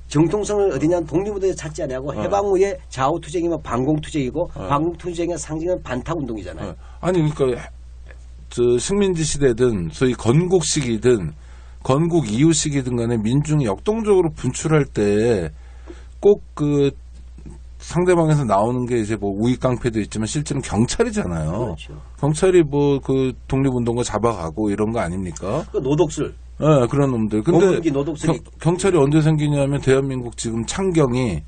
정통성을 어디냐면 독립운동에서 찾지 않냐고 해방 후에 좌우투쟁이면 반공투쟁이고 반공투쟁의 상징은 반탁운동이잖아요. 네. 아니, 그러니까, 식민지 시대든, 소위 건국 시기든, 건국 이후 시기든 간에 민중이 역동적으로 분출할 때 꼭 상대방에서 나오는 게 이제 뭐 우익깡패도 있지만 실제는 경찰이잖아요. 그렇죠. 경찰이 뭐 독립운동가 잡아가고 이런 거 아닙니까? 그 노독술. 네, 그런 놈들. 근데 공군기 노독술이 경찰이 언제 생기냐면 대한민국 지금 창경이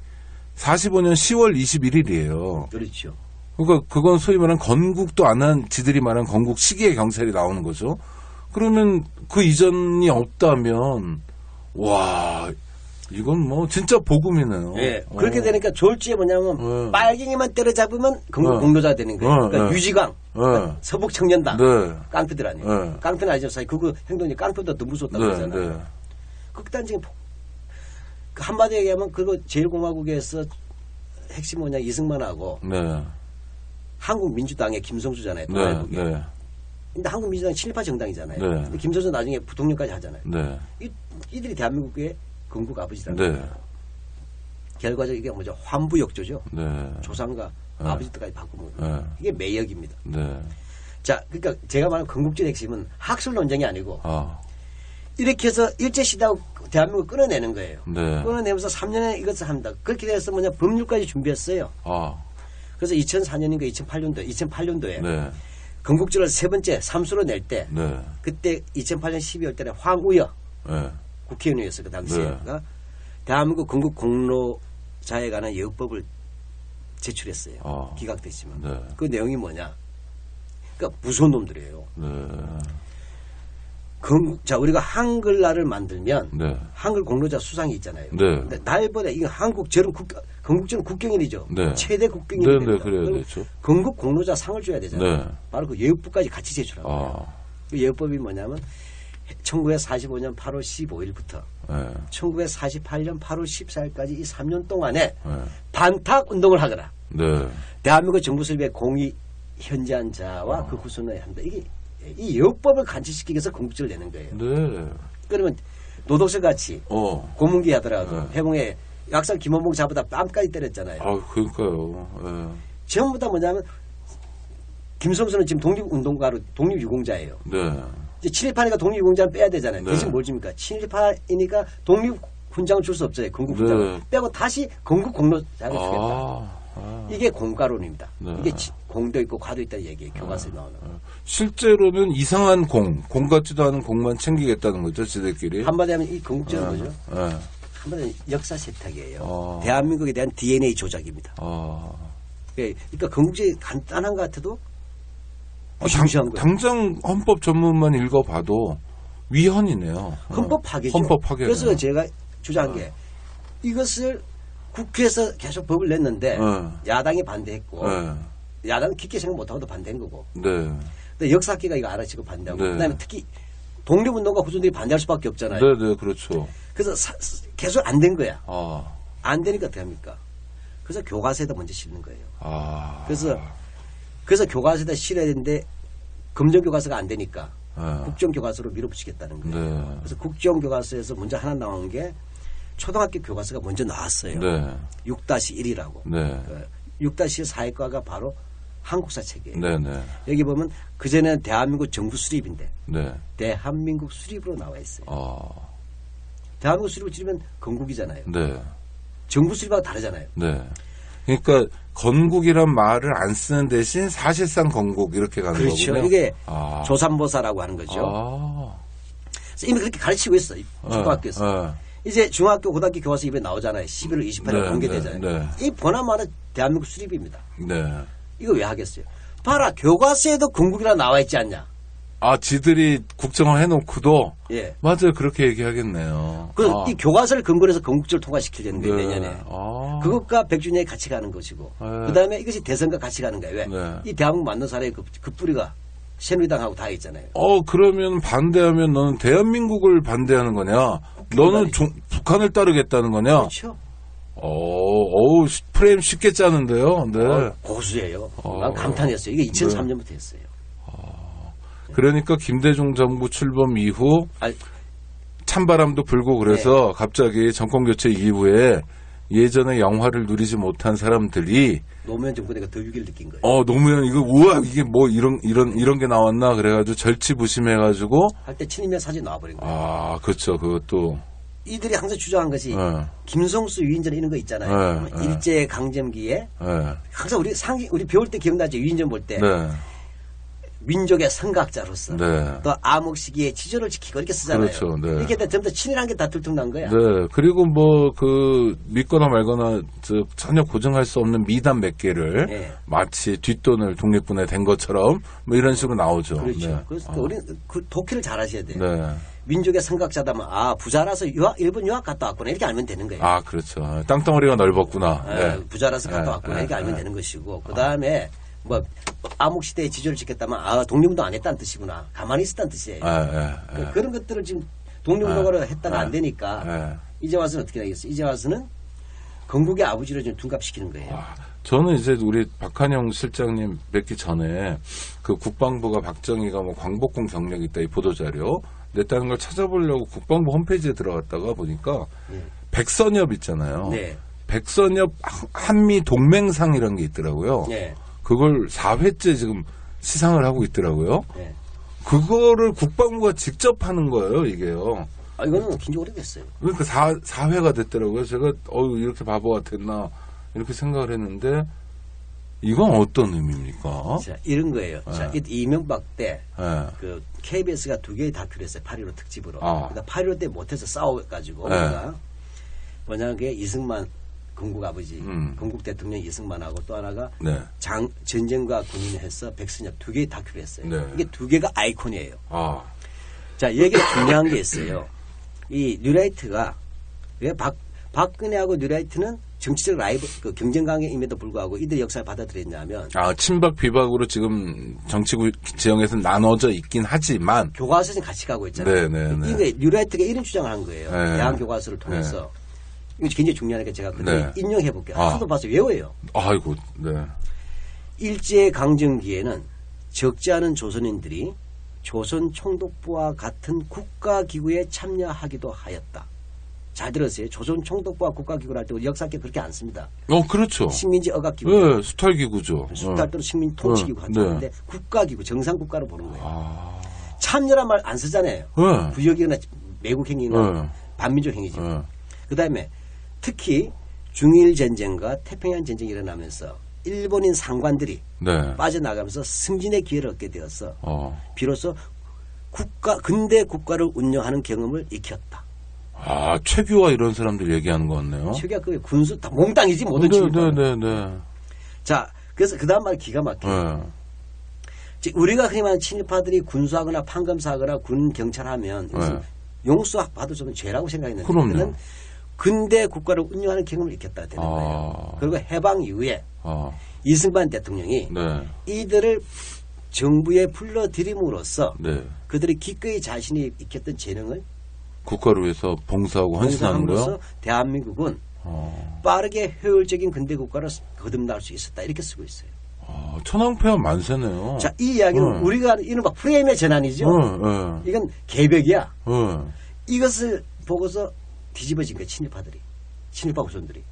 45년 10월 21일이에요. 그렇죠. 그러니까 그건 소위 말하는 건국도 안 한 지들이 말하는 건국 시기에 경찰이 나오는 거죠. 그러면 그 이전이 없다면 와 이건 뭐 진짜 복음이네요. 네, 그렇게 되니까 졸지에 뭐냐면 빨갱이만 때려잡으면 건국 공로자 되는 거예요. 그러니까 유지광, 그러니까 서북청년단, 깡패들 아니에요. 깡패는 아니죠. 사실 그거 행동이 깡패보다 더 무섭다고 그러잖아요. 극단적인 그 한마디 얘기하면 그거 제1공화국에서 핵심 뭐냐 이승만하고 한국민주당의 김성수잖아요. 동아일보에. 근데 한국민주당이 친일파 정당이잖아요. 네. 근데 김소선 나중에 부통령까지 하잖아요. 네. 이들이 대한민국의 건국 아버지라는 네. 거예요. 결과적으로 이게 뭐죠? 환부역조죠. 네. 조상과 네. 아버지 때까지 바꾸는 네. 이게 매역입니다. 네. 자, 그러니까 제가 말하는 건국주의 핵심은 학술 논쟁이 아니고 이렇게 해서 일제시대하고 대한민국을 끊어내는 거예요. 네. 끊어내면서 3년에 이것을 합니다. 그렇게 돼서 뭐냐 법률까지 준비했어요. 그래서 2004년인가 2008년도에 네. 건국절을 세 번째 삼수로 낼 때 네. 그때 2008년 12월 달에 황우여 네. 국회의원이었어요. 그 당시에. 네. 그러니까 대한민국 건국 공로자에 관한 예우법을 제출했어요. 기각됐지만. 네. 그 내용이 뭐냐. 그러니까 무서운 놈들이에요. 네. 자, 우리가 한글날을 만들면 네. 한글 공로자 수상이 있잖아요. 네. 근데 날보다 이거 한국절은 건국절은 국경일이죠. 네. 최대 국경일이 네, 됩니다. 네, 그래야 되죠. 건국 공로자 상을 줘야 되잖아요. 네. 바로 그 예우법까지 같이 제출한 거예요. 그 예우법이 뭐냐면 1945년 8월 15일부터 네. 1948년 8월 14일까지 이 3년 동안에 네. 반탁 운동을 하거나 네. 대한민국 정부 수립의 공이 현재한 자와 그 후손을 한다. 이게 이 예우법을 간취시키기 위해서 건국절을 내는 거예요. 네. 그러면 노동설 같이 고문기 하더라도 해봉에 약살 김원봉 잡아다 뺨까지 때렸잖아요. 그러니까요. 네. 전부 다 뭐냐면 김성수는 지금 독립운동가로 독립유공자예요. 네. 이제 친일파니까 독립유공자는 빼야 되잖아요. 네. 대신 뭘 줍니까? 친일파이니까 독립훈장을 줄 수 없어요. 건국훈장을. 네. 빼고 다시 건국공로장을 주겠다. 이게 공가론입니다. 네. 이게 공도 있고 과도 있다는 얘기예요. 교과서에 나오는. 실제로는 이상한 공 같지도 않은 공만 챙기겠다는 거죠, 지들끼리. 한마디 하면 이 건국제는 뭐죠? 네. 한마디 역사 세탁이에요. 대한민국에 대한 DNA 조작입니다. 그러니까 건국제 간단한 것 같아도 무시무시한 거예요. 당장 헌법 전문만 읽어봐도 위헌이네요. 헌법 파괴죠. 헌법 파괴. 그래서 제가 주장한 게 이것을 국회에서 계속 법을 냈는데 야당이 반대했고 야당은 깊게 생각 못하고도 반대한 거고. 네. 근데 역사학계가 이거 알아채고 반대하고. 네. 그다음에 특히 독립운동가 후손들이 반대할 수밖에 없잖아요. 네, 그렇죠. 그래서 계속 안 된 거야. 아. 안 되니까 어떻게 합니까? 그래서 교과서에다 먼저 실는 거예요. 그래서 교과서에다 실어야 되는데 검정교과서가 안 되니까 국정교과서로 밀어붙이겠다는 거예요. 네. 그래서 국정교과서에서 먼저 하나 나온 게 초등학교 교과서가 먼저 나왔어요. 네. 6-1이라고. 네. 6-1 사회과가 바로 한국사 책이에요. 네, 네. 여기 보면 그전에는 대한민국 정부 수립인데 네. 대한민국 수립으로 나와 있어요. 대한민국 수립을 줄이면 건국이잖아요. 네. 정부 수립하고 다르잖아요. 네. 그러니까 건국이란 말을 안 쓰는 대신 사실상 건국 이렇게 가는 그렇죠. 거군요. 이게 조삼보사라고 하는 거죠. 그래서 이미 그렇게 가르치고 있어요. 초등학교에서. 이제 중학교, 고등학교 교과서 이번에 나오잖아요. 11월 28일 공개되잖아요. 네. 이 번화말은 대한민국 수립입니다. 네. 이거 왜 하겠어요? 봐라, 교과서에도 건국이라 나와 있지 않냐? 지들이 국정을 해놓고도 예. 맞아요. 그렇게 얘기하겠네요. 이 교과서를 근거로 해서 건국절을 통과시키려는 거예요. 내년에. 그것과 백주년이 같이 가는 것이고 그다음에 이것이 대선과 같이 가는 거예요. 왜? 네. 이 대한민국 만든 사람의 그 뿌리가 새누리당하고 다 있잖아요. 그러면 반대하면 너는 대한민국을 반대하는 거냐? 너는 북한을 따르겠다는 거냐? 그렇죠. 프레임 쉽게 짜는데요. 네. 고수예요. 난 감탄했어요. 이게 2003년부터 했어요. 그러니까 김대중 정부 출범 이후 찬바람도 불고 그래서 갑자기 정권 교체 이후에 예전에 영화를 누리지 못한 사람들이 노무현 정권에가 더 위기를 느낀 거예요. 노무현 이거 우와 이게 뭐 이런 게 나왔나 그래가지고 절치부심해가지고 할 때 친이면 사진 나와버린 거예요. 그렇죠. 그것도 이들이 항상 주장한 것이 김성수 유인전 이런 거 있잖아요. 일제 강점기에 항상 우리 배울 때 기억나죠? 유인전 볼 때. 민족의 선각자로서 또 암흑 시기에 지조를 지키고 이렇게 쓰잖아요. 그렇죠. 네. 이렇게 전부 다 친일한 게 다 들통난 거야. 네. 그리고 뭐 믿거나 말거나 전혀 고증할 수 없는 미담 몇 개를 마치 뒷돈을 독립군에 댄 것처럼 뭐 이런 식으로 나오죠. 그렇죠. 네. 그래서 우리 그 독해를 잘 하셔야 돼요. 네. 민족의 선각자다면 부자라서 일본 유학 갔다 왔구나 이렇게 알면 되는 거예요. 그렇죠. 땅덩어리가 넓었구나. 네. 부자라서 갔다 왔구나 이렇게 알면 되는 것이고 그다음에 뭐 암흑시대에 지조를 지켰다면 독립운동 안 했다는 뜻이구나. 가만히 있었다는 뜻이에요. 그런 것들을 지금 독립운동으로 했다가 안 되니까 이제 와서는 어떻게 되겠어요? 이제 와서는 건국의 아버지로 좀 둔갑시키는 거예요. 저는 이제 우리 박한영 실장님 뵙기 전에 그 국방부가 박정희가 뭐 광복군 경력이 있다 이 보도자료 냈다는 걸 찾아보려고 국방부 홈페이지에 들어갔다가 보니까 백선엽 있잖아요. 네. 백선엽 한미 동맹상이라는 게 있더라고요. 네. 그걸 4회째 지금 시상을 하고 있더라고요. 네. 그거를 국방부가 직접 하는 거예요, 이게요. 이거는 굉장히 오래됐어요. 그러니까 4회가 됐더라고요. 제가 이렇게 바보 같았나 이렇게 생각을 했는데 이건 어떤 의미입니까? 자, 이런 거예요. 네. 자, 이명박 때 네. 그 KBS가 2개의 다큐를 했어요. 8.15 특집으로. 아. 그러니까 8.15 때 못해서 싸워가지고 네. 우리가 뭐냐면 그게 이승만 건국 아버지, 건국 대통령 이승만하고 또 하나가 네. 전쟁과 군인을 해서 백선엽 2개의 다큐를 했어요. 네. 이게 2개가 아이콘이에요. 아. 자, 여기에 중요한 게 있어요. 이 뉴라이트가 왜 박근혜하고 뉴라이트는 정치적 라이벌, 그 경쟁 관계임에도 불구하고 이들 역사를 받아들였냐면 친박 비박으로 지금 정치 지형에서 나눠져 있긴 하지만 교과서는 같이 가고 있잖아요. 네네네. 이게 뉴라이트가 이런 주장을 한 거예요. 네. 대한 교과서를 통해서. 이거 굉장히 중요하니까 제가 그때 네. 인용해 볼게요. 하도 봐서 외워요. 아이고, 네. 일제 강점기에는 적지 않은 조선인들이 조선 총독부와 같은 국가기구에 참여하기도 하였다. 잘 들었어요. 조선 총독부와 국가기구를 할 때 역사학계 그렇게 안 씁니다. 그렇죠. 식민지 억압기구. 네, 수탈기구죠. 수탈 또는 식민 통치기구 같은 네. 건데 국가기구, 정상국가로 보는 거예요. 참여란 말 안 쓰잖아요. 네. 부역이나 매국 행위나 네. 반민족 행위죠. 네. 그다음에 특히 중일 전쟁과 태평양 전쟁이 일어나면서 일본인 상관들이 네. 빠져나가면서 승진의 기회를 얻게 되어서 비로소 근대 국가를 운영하는 경험을 익혔다. 최규화 이런 사람들 얘기하는 거 같네요. 최규화 그 군수 다 몽땅이지 모든 친일파. 네. 자, 그래서 그 다음 말 기가 막혀요. 즉 우리가 흔히 말하는 친일파들이 군수하거나 판검사하거나 군 경찰하면 용수 받을 수 없는 죄라고 생각했는데 그는 근대 국가를 운영하는 경험을 익혔다 되는 거예요. 그리고 해방 이후에 이승만 대통령이 이들을 정부에 불러들임으로써 그들이 기꺼이 자신이 익혔던 재능을 국가를 위해서 봉사하고 헌신하는 거요? 대한민국은 빠르게 효율적인 근대 국가를 거듭날 수 있었다 이렇게 쓰고 있어요. 천황폐하 만세네요. 자, 이 이야기는 우리가 이른바 프레임의 전환이죠. 이건 개벽이야. 이것을 보고서 뒤집어진 거예요. 친일파 후손들이.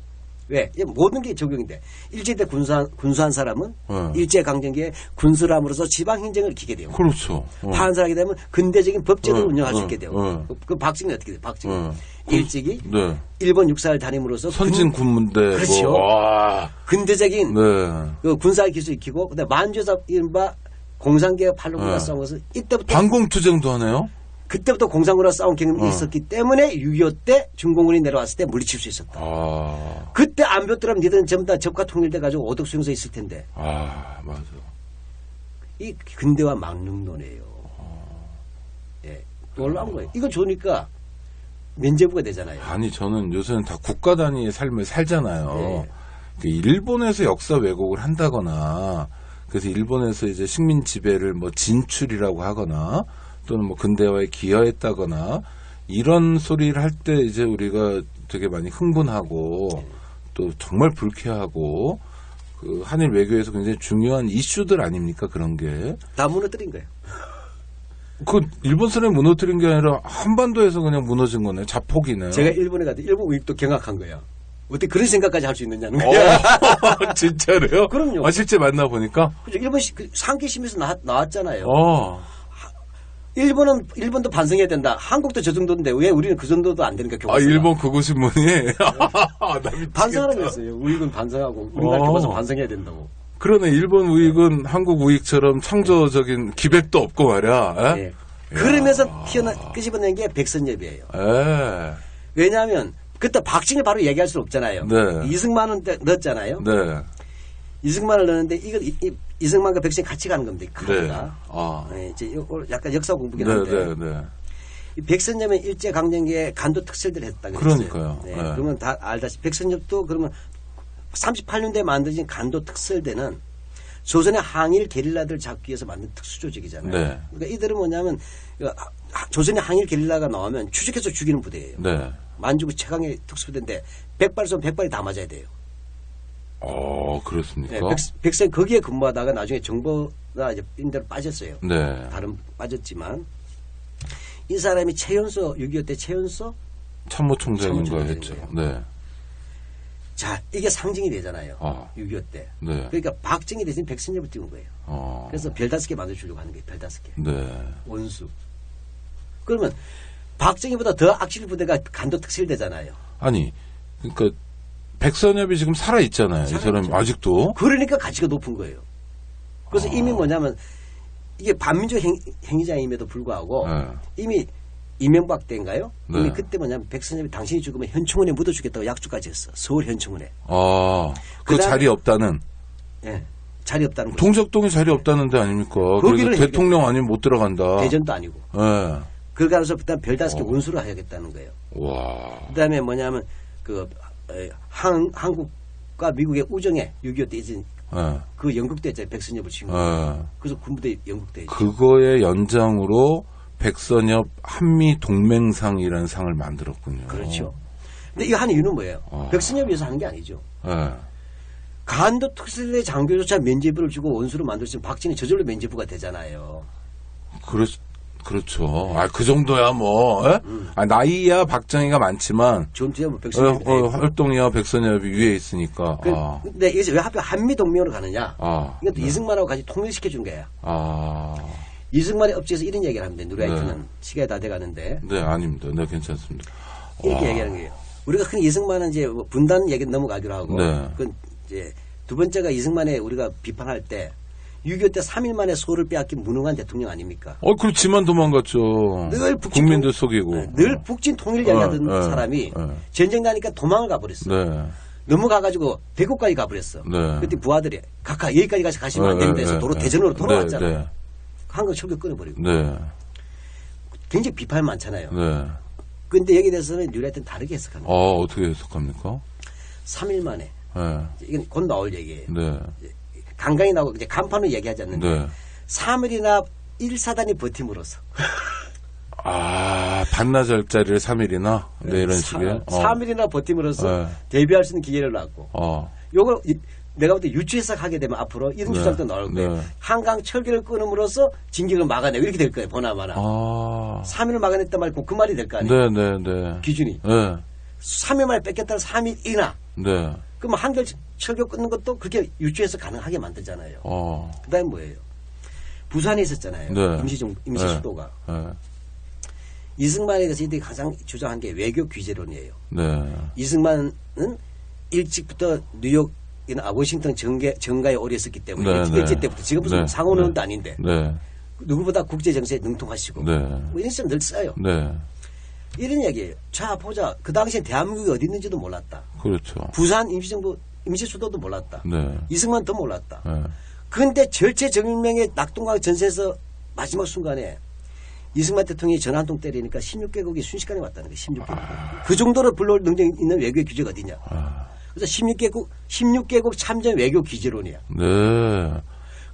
왜? 모든 게 적용인데 일제때 군수한 사람은 일제강점기에 군수를 함으로써 지방행정을 익히게 되고 그렇죠. 판사하게 되면 근대적인 법제도를 운영할 수 있게 되고 그 박정희 어떻게 돼요? 박정희 일찍이 일본 육사를 다님으로써 선진 군문대 그렇죠. 근대적인 그 군사 기술 익히고 그다음에 만주에서 이른바 공산개혁 반론과 싸운 것은 이때부터 반공투쟁도 하네요. 그때부터 공산군과 싸운 경험이 있었기 때문에 6.25 때 중공군이 내려왔을 때 물리칠 수 있었다. 그때 안 배웠더라면 니들은 전부 다 적과 통일돼가지고 오덕수용소에 있을 텐데. 맞아. 이 근대화 막능론이에요. 놀라운 거예요. 이거 좋으니까 면제부가 되잖아요. 아니 저는 요새는 다 국가 단위의 삶을 살잖아요. 일본에서 역사 왜곡을 한다거나 그래서 일본에서 이제 식민 지배를 뭐 진출이라고 하거나 또는 뭐 근대화에 기여했다거나 이런 소리를 할 때 이제 우리가 되게 많이 흥분하고 또 정말 불쾌하고 그 한일 외교에서 굉장히 중요한 이슈들 아닙니까 그런 게. 다 무너뜨린 거예요. 그 일본 사람이 무너뜨린 게 아니라 한반도에서 그냥 무너진 거네. 자폭이네. 제가 일본에 가도 일본 우익도 경악한 거예요. 어떻게 그런 생각까지 할 수 있느냐는 거예요. 진짜로요? 그럼요. 실제 만나보니까? 그죠. 일본 상기심에서 나왔잖아요. 일본도 반성해야 된다. 한국도 저 정도인데 왜 우리는 그 정도도 안 되니까 교과서가. 일본 그곳신문이 반성하라고 했어요. 우익은 반성하고 우리나라 교과서 반성해야 된다고. 그러네. 일본 우익은 한국 우익처럼 창조적인 기백도 없고 말이야. 그러면서 끄집어낸 게 백선엽이에요. 왜냐하면 그때 박정희 바로 얘기할 수는 없잖아요. 이승만은 넣었잖아요. 이승만을 넣었는데 이승만과 백선엽이 같이 가는 겁니다. 카드가. 이제 약간 역사 공부긴 한데. 이 백선엽은 일제 강점기에 간도 특설들을 했다 그랬어요. 그러니까요. 그러면 다 알다시피 백선엽도 그러면 38년대에 만들어진 간도 특설대는 조선의 항일 게릴라들 잡기 위해서 만든 특수 조직이잖아요. 네. 그러니까 이들은 뭐냐면 조선의 항일 게릴라가 나오면 추적해서 죽이는 부대예요. 네. 만주국 최강의 특수부대인데 100발 쏘면 100발이 다 맞아야 돼요. 그렇습니까? 네, 백성 거기에 근무하다가 나중에 정보나 이제 인대로 빠졌어요. 네. 다른 빠졌지만 이 사람이 최연소 6.25 때 최연소 참모총장인가 했죠. 네. 자, 이게 상징이 되잖아요. 6.25 때. 네. 그러니까 박정희 대신 백선엽을 띄운 거예요. 그래서 별 5개 만들어주려고 하는 거예요. 별 5개. 네. 원수. 그러면 박정희보다 더 악질 부대가 간도 특실되잖아요. 아니, 그러니까 백선엽이 지금 살아있잖아요. 이 사람이 아직도. 그러니까 가치가 높은 거예요. 그래서 이미 뭐냐면 이게 반민족 행위자임에도 불구하고 이미 이명박 때인가요? 네. 이미 그때 뭐냐면 백선엽이 당신이 죽으면 현충원에 묻어주겠다고 약속까지 했어. 서울 현충원에. 그 자리 없다는. 네. 자리 없다는 거죠. 동작동에 자리 없다는 데 아닙니까? 그래서 대통령 아니면 못 들어간다. 대전도 아니고. 네. 그러면서 일단 별 5개 원수를 하야겠다는 거예요. 와. 그다음에 뭐냐면 한국과 미국의 우정에 6.25 때 이제 그 연극대 있잖아요. 백선엽을 치고. 그래서 군부대 연극대. 그거의 연장으로 백선엽 한미 동맹상이라는 상을 만들었군요. 그렇죠. 근데 이거 하는 이유는 뭐예요? 백선엽 위해서 하는 게 아니죠. 간도 특수대 장교조차 면제부를 주고 원수로 만들었으면 박정희 저절로 면제부가 되잖아요. 그렇죠. 그 정도야 뭐. 나이야 박정희가 많지만 전투야 뭐 백선엽이 활동이야 백선엽이 위에 있으니까. 근데 이게 왜 하필 한미 동맹으로 가느냐? 이것도 이승만하고 같이 통일시켜 준 거야. 이승만의 업체에서 이런 얘기를 합니다. 누리하이트는 시간이 다 돼가는데. 네, 아닙니다. 네, 괜찮습니다. 이렇게 얘기하는 거예요. 우리가 흔히 이승만은 이제 분단 얘기 넘어가기로 하고. 그 이제 두 번째가 이승만의 우리가 비판할 때 6.25 때 3일 만에 소를 빼앗긴 무능한 대통령 아닙니까? 그렇지만 도망갔죠. 늘 국민들 속이고. 늘 북진 통일 얘기하던 사람이 전쟁 나니까 도망을 가버렸어. 넘어가가지고 대구까지 가버렸어. 그때 부하들이 각하 여기까지 가시면 안 된다 해서 대전으로 돌아왔잖아. 한국 철교 끊어버리고. 굉장히 비판이 많잖아요. 그런데 여기에 대해서는 뉴라이트는 다르게 해석합니다. 어떻게 해석합니까? 3일 만에. 이건 곧 나올 얘기예요. 강강이 나오고 이제 간판으로 얘기하지 않는데 3일이나 1사단이 버팀으로써. 반나절짜리를 3일이나? 네, 이런 식의. 3일이나 버팀으로써 대비할 수 있는 기회를 놨고. 요걸 내가 볼 때 유추 해석하게 되면 앞으로 이런 주장도 나올 거예요. 한강 철교를 끊음으로써 진격을 막아내고 이렇게 될 거예요. 보나마나. 3일을 막아냈다 말고 그 말이 될 거 아니에요. 기준이. 3일 만에 뺏겼다는 3일이나. 그럼 한결 철교 끊는 것도 그렇게 유추해서 가능하게 만들잖아요. 그 다음에 뭐예요? 부산에 있었잖아요. 임시 수도가. 이승만에 대해서 이들이 가장 주장한 게 외교 규제론이에요. 이승만은 일찍부터 뉴욕이나 워싱턴 정가에 오래 있었기 때문에 일제 때부터 지금 무슨 상호론도 아닌데 누구보다 국제 정세에 능통하시고 뭐 이런 식으로 늘 써요. 이런 얘기예요. 자 보자. 그 당시에 대한민국이 어디 있는지도 몰랐다. 그렇죠. 부산 임시정부 임시수도도 몰랐다. 이승만 더 몰랐다. 그런데 절체절명의 낙동강 전세에서 마지막 순간에 이승만 대통령이 전화 한 통 때리니까 16개국이 순식간에 왔다는 거예요. 16개국. 그 정도로 불러올 능력 있는 외교 규제가 어디냐. 그래서 16개국 참전 외교 규제론이야.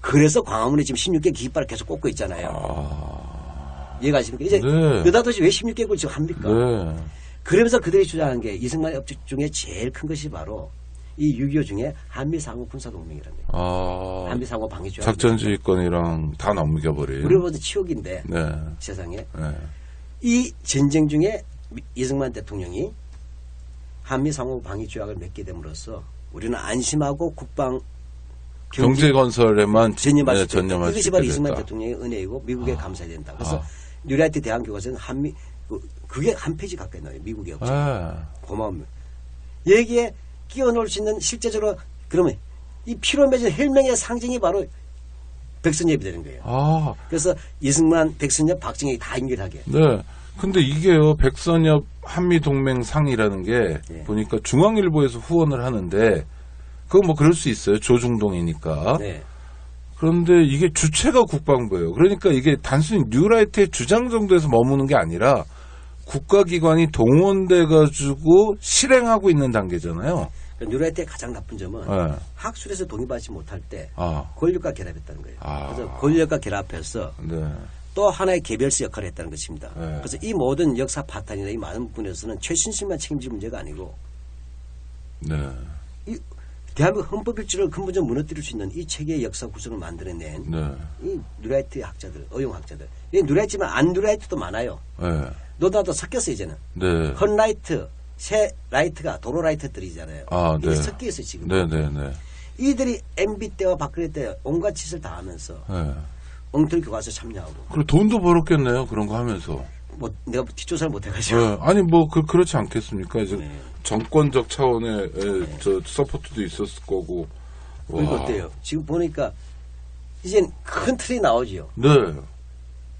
그래서 광화문에 지금 16개 깃발을 계속 꽂고 있잖아요. 이해가십니까? 이제 느닷없이 왜 16개국을 지금 합니까? 그러면서 그들이 주장한 게 이승만의 업적 중에 제일 큰 것이 바로 이 6.25 중에 한미상호 군사동맹이라는 거예요. 한미상호 방위조약. 작전지휘권이랑 다 넘겨버린. 우리보다 치욕인데 세상에. 이 전쟁 중에 이승만 대통령이 한미상호 방위조약을 맺게 됨으로써 우리는 안심하고 국방 경제건설에만 전념할 수 있다. 이것이 바로 이승만 대통령의 은혜이고 미국에 감사해야 된다. 그래서 뉴라이트 대한 교과서는 그게 한 페이지 가까이 나와요. 미국의 업체. 고마움. 여기에 끼워넣을 수 있는 실제적으로 그러면 이 피로 맺은 혈맹의 상징이 바로 백선엽이 되는 거예요. 그래서 이승만, 백선엽, 박정희 다 연결하게. 근데 이게요, 백선엽 한미동맹상이라는 게 보니까 중앙일보에서 후원을 하는데 그건 뭐 그럴 수 있어요. 조중동이니까. 그런데 이게 주체가 국방부예요. 그러니까 이게 단순히 뉴라이트의 주장 정도에서 머무는 게 아니라 국가기관이 동원돼 가지고 실행하고 있는 단계잖아요. 뉴라이트의 가장 나쁜 점은 네. 학술에서 동의받지 못할 때 아. 권력과 결합했다는 거예요. 아. 그래서 권력과 결합해서 네. 또 하나의 개별수 역할을 했다는 것입니다. 네. 그래서 이 모든 역사 파탄이나 이 많은 부분에서는 최순실만 책임질 문제가 아니고 네. 이 대한민국 헌법일지를 근본적으로 무너뜨릴 수 있는 이 체계의 역사 구성을 만들어낸 네. 이 뉴라이트 학자들, 어용학자들. 이 뉴라이트지만 안 뉴라이트도 많아요. 네. 너나도 섞였어 이제는. 네. 헌라이트, 새 라이트가 도로 라이트들이잖아요. 아, 이게 네. 섞여 있어 지금. 네네네. 이들이 MB 때와 박근혜 때 온갖 짓을 다 하면서 네. 엉터리 교과서 참여하고. 그리고 돈도 벌었겠네요. 그런 거 하면서. 뭐 내가 뒷조사를 못 해가지고. 네. 아니 뭐 그렇지 않겠습니까? 이제 네. 정권적 차원의 저 서포트도 있었을 거고. 그리고 어때요? 지금 보니까 이젠 큰 틀이 나오지요. 네.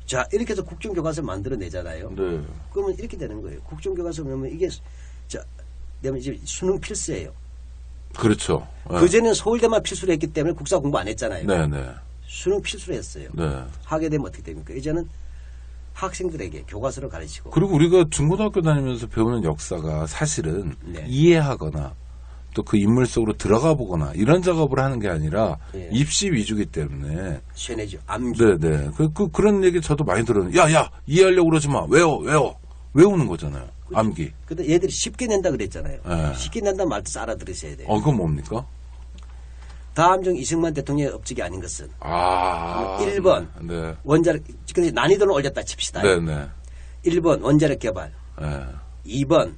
자 이렇게 해서 국정교과서를 만들어내잖아요. 네. 그러면 이렇게 되는 거예요. 국정교과서 보면 이게 자 내가 이제 수능 필수예요. 그렇죠. 네. 그전에는 서울대만 필수로 했기 때문에 국사 공부 안 했잖아요. 네네. 수능 필수로 했어요. 네. 하게 되면 어떻게 됩니까? 이제는 학생들에게 교과서를 가르치고. 그리고 우리가 중고등학교 다니면서 배우는 역사가 사실은 네. 이해하거나 또 그 인물 속으로 들어가 보거나 이런 작업을 하는 게 아니라 네. 입시 위주기 때문에. 쇠뇌죠. 암기. 네네. 그런 얘기 저도 많이 들었는데, 야, 이해하려고 그러지 마. 외워. 외우는 거잖아요. 암기. 근데 얘들이 쉽게 낸다 그랬잖아요. 네. 쉽게 낸다는 말도 알아들으셔야 돼요. 그건 뭡니까? 다음 중 이승만 대통령의 업적이 아닌 것은. 아. 1번. 네. 원자력, 근데 난이도는 올렸다 칩시다. 네네. 1번 원자력 개발. 네. 2번.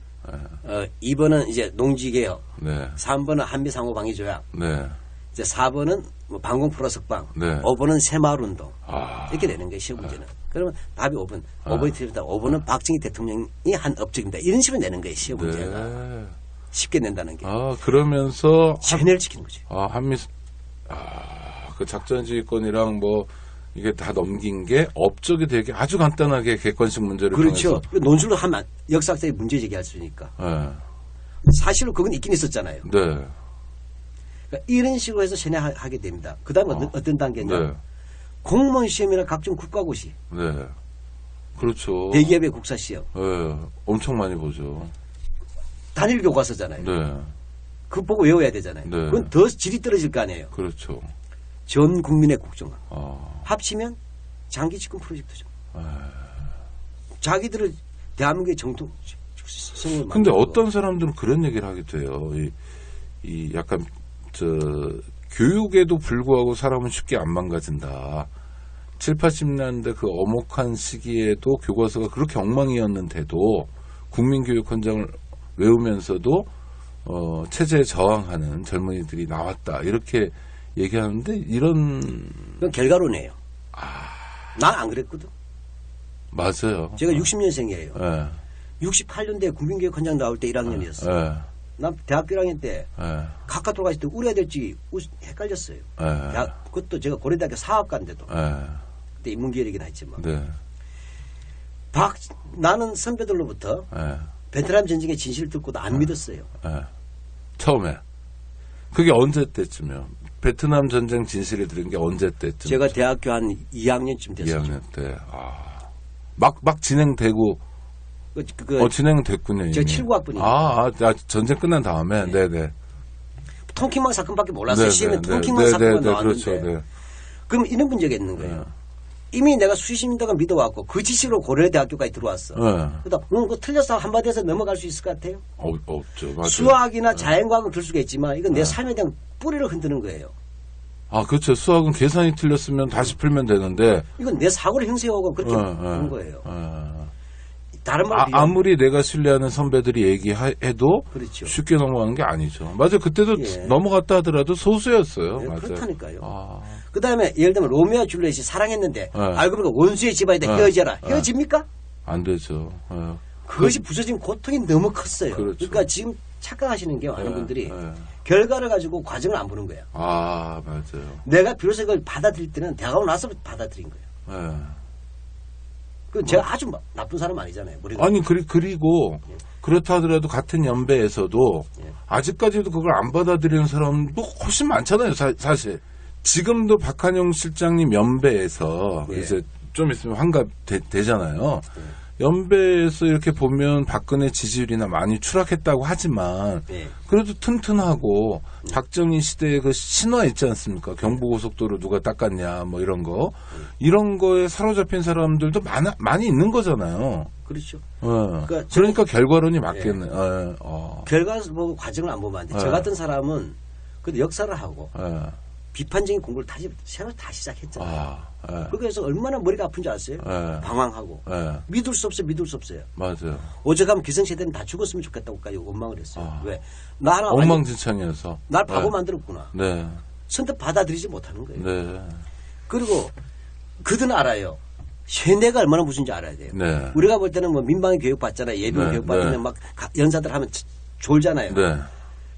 네. 2번은 이제 농지개혁. 네. 3번은 한미상호방위조약. 네. 이제 4번은 뭐 방공 프로석방. 네. 5번은 새마을운동. 아. 이렇게 되는 거예요, 시험 문제는. 그러면 답이 5번. 5번이 틀리다. 5번은 박정희 대통령이 한 업적입니다. 이런 식으로 내는 거예요, 시험 문제가. 네. 쉽게 낸다는 게. 그러면서. 세뇌를 지키는 거죠. 그 작전지휘권이랑 뭐, 이게 다 넘긴 게 업적이 되게 아주 간단하게 객관식 문제를 그렇죠. 통해서. 논술로 하면 역사학자에 문제 제기할 수 있으니까. 네. 사실로 그건 있긴 있었잖아요. 네. 그러니까 이런 식으로 해서 세뇌하게 됩니다. 그 다음에 어떤 단계냐. 네. 공무원 시험이나 각종 국가고시. 네. 그렇죠. 대기업의 국사 시험. 네. 엄청 많이 보죠. 단일 교과서잖아요. 네. 그거 보고 외워야 되잖아요. 네. 그건 더 질이 떨어질 거 아니에요. 그렇죠. 전 국민의 국정화. 아. 합치면 장기 집권 프로젝트죠. 자기들을 대한민국의 정통 성을 근데 만들고. 어떤 사람들은 그런 얘기를 하게 돼요. 이 약간 교육에도 불구하고 사람은 쉽게 안 망가진다. 7, 80년대 그 엄혹한 시기에도 교과서가 그렇게 엉망이었는데도 국민교육 헌장을 외우면서도 체제에 저항하는 젊은이들이 나왔다. 이렇게 얘기하는데 이런 그건 결과론이에요. 난 안 그랬거든. 맞아요. 제가 60년생이에요. 네. 68년대 국민교육 헌장 나올 때 1학년이었어요. 네. 난 대학교 1학년 때 네. 각각 돌아갔을 때 우려야 될지 헷갈렸어요. 네. 그것도 제가 고려대학교 사학과인데도 네. 그때 인문계열이긴 했지만 네. 나는 선배들로부터 네. 베트남 전쟁의 진실을 듣고도 안 믿었어요. 네. 처음에 그게 언제 때쯤이요? 베트남 전쟁 진실을 들은 게 언제 때쯤? 제가 대학교 한 2학년쯤 됐었죠. 2학년 때. 막 진행되고 진행됐군요. 제가 이미. 79학번이에요. 전쟁 끝난 다음에. 네, 네. 통킹망 사건밖에 몰랐어요. 네, 시험에 네, 통킹망 네, 사건만 네, 네, 나왔는데. 그렇죠. 네. 그럼 이런 문제가 있는 거예요. 이미 내가 수십 년간 믿어왔고 그 지식으로 고려대학교까지 들어왔어. 네. 그거 틀려서 한마디에서 넘어갈 수 있을 것 같아요? 없죠. 맞아요. 수학이나 자연과학은 들 수가 있지만 이건 내 삶에 대한 뿌리를 흔드는 거예요. 그렇죠. 수학은 계산이 틀렸으면 다시 풀면 되는데. 이건 내 사고를 형성하고 그렇게 하는 거예요. 다른 말로 아무리 내가 신뢰하는 선배들이 얘기해도 그렇죠. 쉽게 넘어가는 게 아니죠. 맞아요. 그때도 넘어갔다 하더라도 소수였어요. 네, 맞아요. 그렇다니까요. 그 다음에 예를 들면 로미오와 줄리엣이 사랑했는데 알고 보니까 원수의 집안이다 헤어져라. 헤어집니까? 안 되죠. 그것이 부서진 고통이 너무 컸어요. 그렇죠. 그러니까 지금 착각하시는 게 많은 분들이 결과를 가지고 과정을 안 보는 거예요. 맞아요. 내가 비로소 그걸 받아들일 때는 대학 오고 나서 받아들인 거예요. 그 제가 아주 나쁜 사람 아니잖아요. 아니 그리고 그렇다 하더라도 같은 연배에서도 아직까지도 그걸 안 받아들이는 사람도 훨씬 많잖아요. 사실 지금도 박한용 실장님 연배에서 이제 좀 있으면 환갑 되잖아요. 연배에서 이렇게 보면 박근혜 지지율이나 많이 추락했다고 하지만 네. 그래도 튼튼하고 박정희 시대의 그 신화 있지 않습니까? 경부고속도로 누가 닦았냐 뭐 이런 거 이런 거에 사로잡힌 사람들도 많이 있는 거잖아요. 그렇죠. 그러니까 결과론이 맞겠네. 네. 결과 보고 과정을 안 보면 안 돼. 저 같은 사람은 그 역사를 하고 비판적인 공부를 새로 다시 시작했잖아요. 그래서 얼마나 머리가 아픈지 아세요? 방황하고 믿을 수 없어요. 맞아요. 오죽하면 기성세대는 다 죽었으면 좋겠다고까지 원망을 했어요. 왜? 나 엉망진창이어서 날 바보 만들었구나. 네. 선뜻 받아들이지 못하는 거예요. 네. 그리고 그들은 알아요. 세뇌가 얼마나 무슨지 알아야 돼요. 네. 우리가 볼 때는 뭐 민방위 교육 받잖아요. 예비군 교육 받으면 막 연사들 하면 졸잖아요. 네.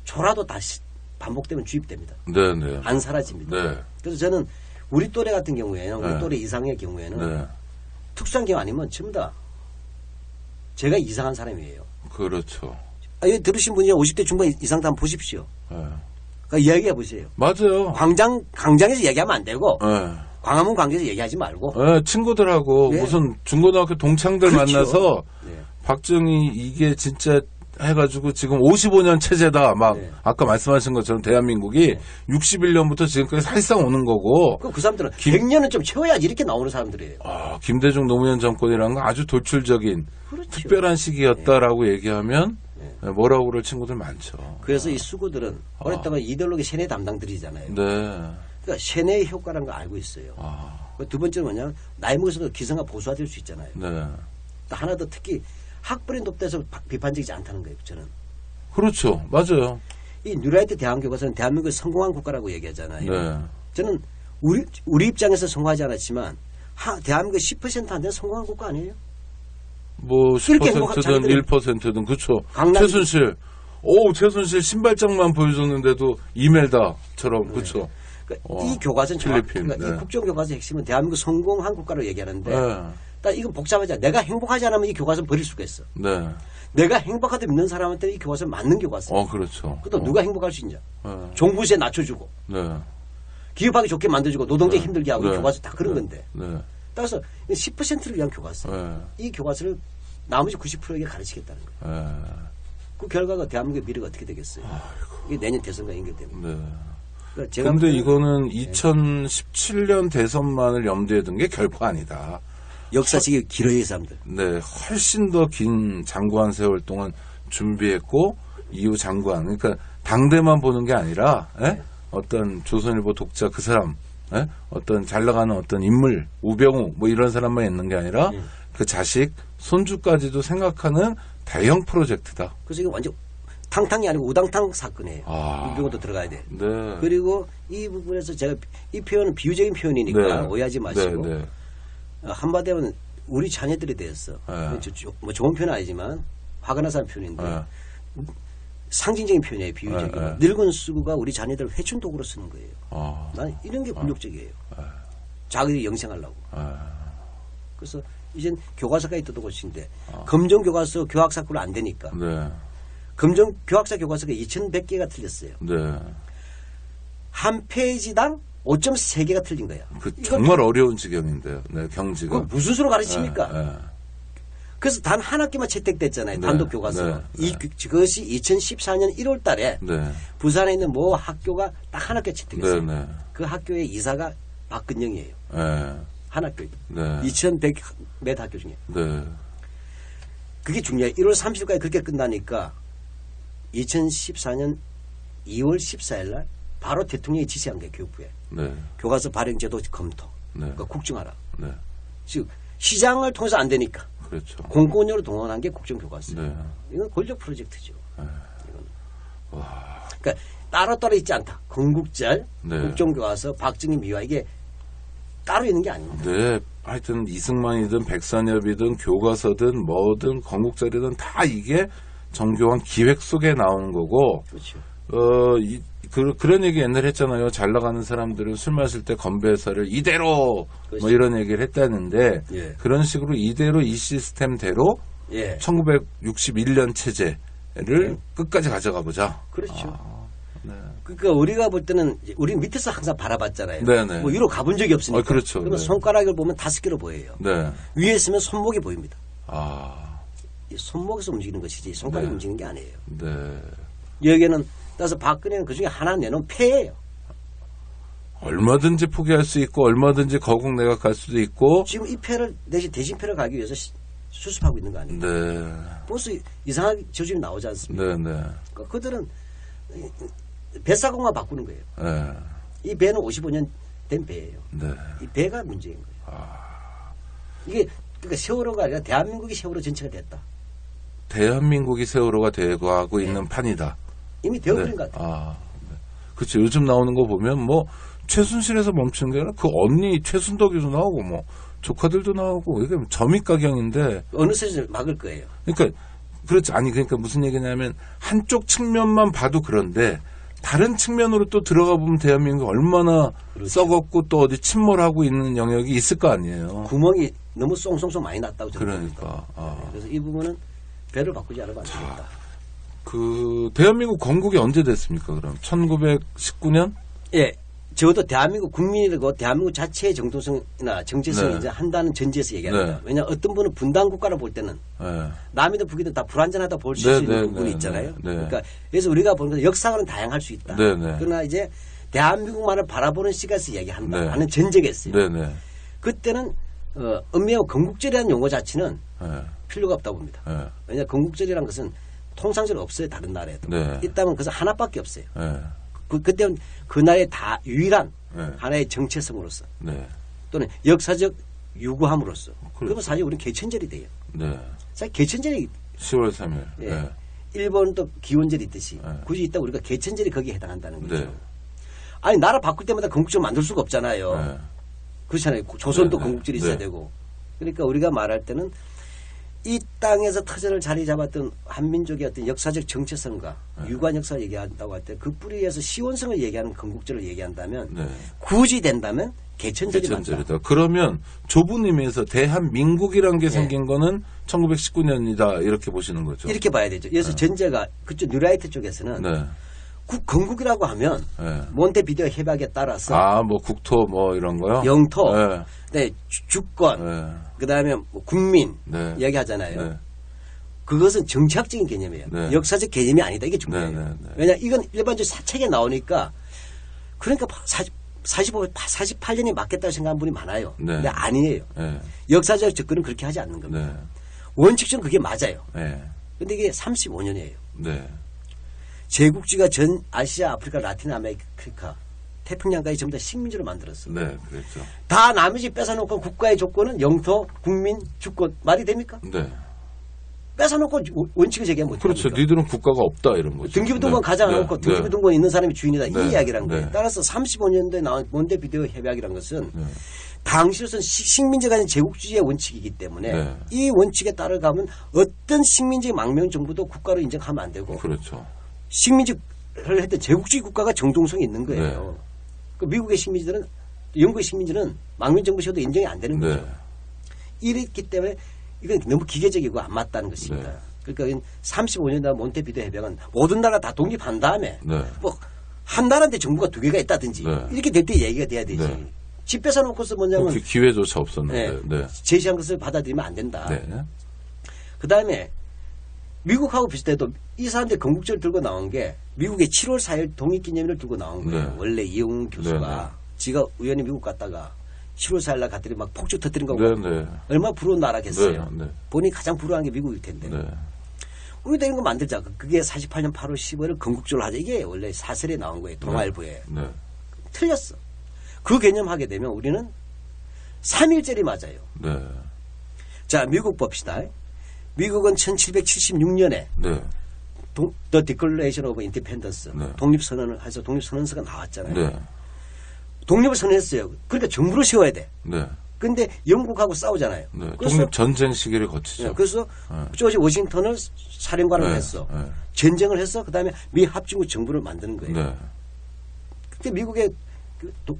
졸아도 다시 반복되면 주입됩니다. 네. 안 사라집니다. 네. 그래서 저는 우리 또래 같은 경우에는 우리 또래 이상의 경우에는 특수한 경우 아니면 전부 다 제가 이상한 사람이에요. 그렇죠. 여기 들으신 분이 50대 중반 이상 다 한번 보십시오. 그러니까 이야기해 보세요. 맞아요. 광장에서 얘기하면 안 되고 광화문 광장에서 얘기하지 말고 친구들하고 무슨 중고등학교 동창들 그렇죠. 만나서 박정희 이게 진짜 해가지고 지금 55년 체제다. 막 아까 말씀하신 것처럼 대한민국이 61년부터 지금까지 사실상 오는 거고. 그 사람들은 100년은 좀 채워야지 이렇게 나오는 사람들이에요. 김대중 노무현 정권이라는 건 아주 돌출적인 그렇죠. 특별한 시기였다라고 얘기하면 뭐라고 그럴 친구들 많죠. 그래서 이 수구들은 오랫동안 이데올로기 세뇌 담당들이잖아요. 네. 그러니까 세뇌의 효과라는 걸 알고 있어요. 두 번째는 뭐냐면 나이 먹어서 기성과 보수화될 수 있잖아요. 네. 또 하나 더 특히 학벌이 높다해서 비판적이지 않다는 거예요. 저는. 그렇죠. 맞아요. 이 뉴라이트 대한교과서는 대한민국의 성공한 국가라고 얘기하잖아요. 네. 저는 우리 입장에서 성공하지 않았지만 대한민국 10% 안 되는 성공한 국가 아니에요? 뭐 10%든 1%든 그렇죠. 최순실 신발장만 보여줬는데도 이멜다처럼 그렇죠. 그러니까 이 교과서는 그러니까 이 국정교과서의 핵심은 대한민국 성공한 국가로 얘기하는데 딱 이건 복잡하지 않아. 내가 행복하지 않으면 이 교과서는 버릴 수가 있어. 네. 내가 행복하다 믿는 사람한테 이 교과서는 맞는 교과서. 그렇죠. 또 누가 행복할 수 있냐? 종부세 낮춰주고, 기업하기 좋게 만들어주고, 노동자 힘들게 하고 이 교과서 다 그런 건데. 따라서 10%를 위한 교과서. 이 교과서를 나머지 90%에게 가르치겠다는 거예요. 그 결과가 대한민국의 미래가 어떻게 되겠어요? 이게 내년 대선과 연결됩니다. 그런데 이거는 2017년 대선만을 염두에 둔 게 결코 아니다. 역사식이 길어요, 이 사람들. 네, 훨씬 더 긴 장구한 세월 동안 준비했고 이후 장구한 그러니까 당대만 보는 게 아니라 어떤 조선일보 독자 그 사람 어떤 잘 나가는 어떤 인물 우병우 뭐 이런 사람만 있는 게 아니라 그 자식 손주까지도 생각하는 대형 프로젝트다. 그래서 이게 완전 탕탕이 아니고 우당탕 사건이에요. 우병우도 들어가야 돼. 네. 그리고 이 부분에서 제가 이 표현은 비유적인 표현이니까 오해하지 마시고 한마디 하면 우리 자녀들에 대해서 뭐 좋은 표현은 아니지만 화가 나서 표현인데 상징적인 표현이에요. 비유적인. 늙은 수구가 우리 자녀들을 회춘 도구로 쓰는 거예요. 난 이런 게 굴욕적이에요. 자기들이 영생하려고. 그래서 이젠 교과서까지 뜯어 것인데 검정 교과서 교학사구로 안 되니까 검정 교학사 교과서가 2,100개가 틀렸어요. 한 페이지당 5.3개가 틀린 거야. 정말 어려운 지경인데요. 경지가. 무슨 수로 가르칩니까? 그래서 단 한 학기만 채택됐잖아요. 단독 교과서. 그것이 2014년 1월 달에 부산에 있는 모 학교가 딱 한 학교 채택했어요. 그 학교의 이사가 박근영이에요. 한 학교. 2,100 몇 학교 중에. 그게 중요해요. 1월 30일까지 그렇게 끝나니까 2014년 2월 14일 날 바로 대통령이 지시한 거예요. 교육부에. 교과서 발행제도 검토. 그러니까 국정하라. 즉 시장을 통해서 안 되니까. 그렇죠. 공공연으로 동원한 게 국정교과서. 이건 권력 프로젝트죠. 그러니까 따로따로 있지 않다. 건국절, 국정교과서, 박정희 미화 이게 따로 있는 게 아닙니다. 하여튼 이승만이든 백선엽이든 교과서든 뭐든 건국절이든 다 이게 정교한 기획 속에 나오는 거고. 그렇죠. 그런 얘기 옛날에 했잖아요. 잘 나가는 사람들은 술 마실 때 건배사를 이대로 뭐 이런 얘기를 했다는데 그런 식으로 이대로 이 시스템대로 1961년 체제를 끝까지 가져가 보자. 그렇죠. 그러니까 우리가 볼 때는 우리 밑에서 항상 바라봤잖아요. 뭐 위로 가본 적이 없으니까. 그렇죠. 그러면 손가락을 보면 5개로 보여요. 위에 있으면 손목이 보입니다. 이 손목에서 움직이는 것이지 손가락이 네. 움직이는 게 아니에요. 네. 여기에는 따라서 박근혜는 그중에 하나 내놓은 패예요. 얼마든지 포기할 수 있고 얼마든지 거국 내각할 수도 있고 지금 이 패를 대신 패를 가기 위해서 수습하고 있는 거 아니에요. 네. 벌써 이상하게 저주이 나오지 않습니까? 네, 네. 그러니까 그들은 뱃사공만 바꾸는 거예요. 네. 이 배는 55년 된 배예요. 네. 이 배가 문제인 거예요. 이게 그러니까 세월호가 아니라 대한민국이 세월호 전체가 됐다. 대한민국이 세월호가 되고 있는 판이다. 이미 되어버린 것 같아요. 네. 그렇죠. 요즘 나오는 거 보면 뭐 최순실에서 멈추는 게 아니라 그 언니 최순덕이도 나오고 뭐 조카들도 나오고 이게 점입가경인데 어느새 막을 거예요. 그러니까 그렇지 아니 그러니까 무슨 얘기냐면 한쪽 측면만 봐도 그런데 다른 측면으로 또 들어가 보면 대한민국 얼마나 그렇죠. 썩었고 또 어디 침몰하고 있는 영역이 있을 거 아니에요. 구멍이 너무 쏭쏭쏭 많이 났다고 그러니까. 그래서 이 부분은 배를 바꾸지 않으면 안 되겠다. 그 대한민국 건국이 언제 됐습니까? 그럼 1919년? 예. 적어도 대한민국 국민이고 대한민국 자체의 정통성이나 정체성을 네. 이제 한다는 전제에서 얘기합니다. 네. 왜냐 어떤 분은 분단 국가를 볼 때는 네. 남이든 북이든 다 불완전하다 볼 수 네, 있는 네, 부분이 네, 있잖아요. 네, 네. 그러니까 그래서 우리가 보는 건 역사는 다양할 수 있다. 네, 네. 그러나 이제 대한민국만을 바라보는 시각에서 얘기한다 네. 하는 전제가 있어요. 네, 네. 그때는 엄밀하고 건국절이라는 용어 자체는 네. 필요가 없다고 봅니다. 네. 왜냐 건국절이라는 것은 통상적으로 없어요. 다른 나라에도. 네. 있다면 그것은 하나밖에 없어요. 네. 그때는 그 나라의 다 유일한 네. 하나의 정체성으로서 네. 또는 역사적 유구함으로써 그렇죠. 그러면 사실 우리는 개천절이 돼요. 네. 사실 개천절이 10월 3일. 예. 네. 일본도 기원절이 있듯이 네. 굳이 있다 우리가 개천절이 거기에 해당한다는 거죠. 네. 아니 나라 바꿀 때마다 건국절 만들 수가 없잖아요. 네. 그렇잖아요. 조선도 네, 네. 건국절이 있어야 네. 되고. 그러니까 우리가 말할 때는 이 땅에서 터전을 자리 잡았던 한민족의 어떤 역사적 정체성과 유관 역사를 얘기한다고 할 때 그 뿌리에서 시원성을 얘기하는 건국절을 얘기한다면 네. 굳이 된다면 개천절이 맞다. 개천절이다. 그러면 좁은 의미에서 대한민국이란 게 네. 생긴 거는 1919년이다 이렇게 보시는 거죠. 이렇게 봐야 되죠. 그래서 전제가 그쪽 뉴라이트 쪽에서는 네. 건국이라고 하면 네. 몬테비데오 협약에 따라서 뭐 국토 뭐 이런 거요? 영토, 네. 네, 주권, 네. 그다음에 뭐 국민 네. 이야기하잖아요. 네. 그것은 정치학적인 개념이에요. 네. 역사적 개념이 아니다. 이게 중요해요. 네, 네, 네. 왜냐 이건 일반적으로 사책에 나오니까 그러니까 48년이 맞겠다고 생각하는 분이 많아요. 네. 근데 아니에요. 네. 역사적 접근은 그렇게 하지 않는 겁니다. 네. 원칙적으로 그게 맞아요. 네. 근데 이게 35년이에요. 네. 제국주의가 전 아시아, 아프리카, 라틴 아메리카, 태평양까지 전부 다 식민지로 만들었어. 네. 그렇죠. 다 나머지 뺏어놓고 국가의 조건은 영토, 국민, 주권 말이 됩니까? 네. 뺏어놓고 원칙을 제기하면 못합니까? 그렇죠. 니들은 국가가 없다 이런 거죠. 등기부등본 네. 가져놓고 네. 등기부등본 있는 사람이 주인이다. 네. 이 이야기란 거예요. 네. 따라서 35년도에 나온 몬테비데오 협약이라는 것은 네. 당시로서는 식민지가 아닌 제국주의의 원칙이기 때문에 네. 이 원칙에 따라가면 어떤 식민지 망명 정부도 국가로 인정하면 안 되고 그렇죠. 식민지를 했던 제국주의 국가가 정통성이 있는 거예요. 네. 그 미국의 식민지들은 영국의 식민지는 망명 정부 시에도 인정이 안 되는 거죠. 네. 이랬기 때문에 이건 너무 기계적이고 안 맞다는 것입니다. 네. 그러니까 35년대 몬테비데오 협약은 모든 나라 다 독립한 다음에 네. 뭐 한 나라한테 정부가 두 개가 있다든지 네. 이렇게 될 때 얘기가 돼야 되지. 네. 집 뺏어놓고서 뭐냐면 기회조차 없었는데. 네. 제시한 것을 받아들이면 안 된다. 네. 그 다음에 미국하고 비슷해도 이 사람들이 건국절 들고 나온 게 미국의 7월 4일 독립기념일을 들고 나온 거예요. 네. 원래 이용훈 교수가 네, 네. 지가 우연히 미국 갔다가 7월 4일 날 갔더니 막 폭죽 터뜨린 거 네. 네. 얼마나 부러운 나라겠어요. 네. 네. 본인이 가장 부러운 게 미국일 텐데. 네. 우리도 이런 거 만들자. 그게 48년 8월 15일을 건국절로 하자. 이게 원래 사설에 나온 거예요. 동아일보에. 네. 틀렸어. 그 개념 하게 되면 우리는 3.1절이 맞아요. 네. 자, 미국 봅시다. 미국은 1776년에 네. The Declaration of Independence 네. 독립선언을 해서 독립선언서가 나왔잖아요. 네. 독립을 선언했어요. 그러니까 정부를 세워야 돼. 네. 근데 영국하고 싸우잖아요. 네. 그래서, 독립전쟁 시기를 거치죠. 그래서 네. 조지 워싱턴을 사령관을 네. 했어. 네. 전쟁을 해서 그다음에 미 합중국 정부를 만드는 거예요. 네. 그때 미국의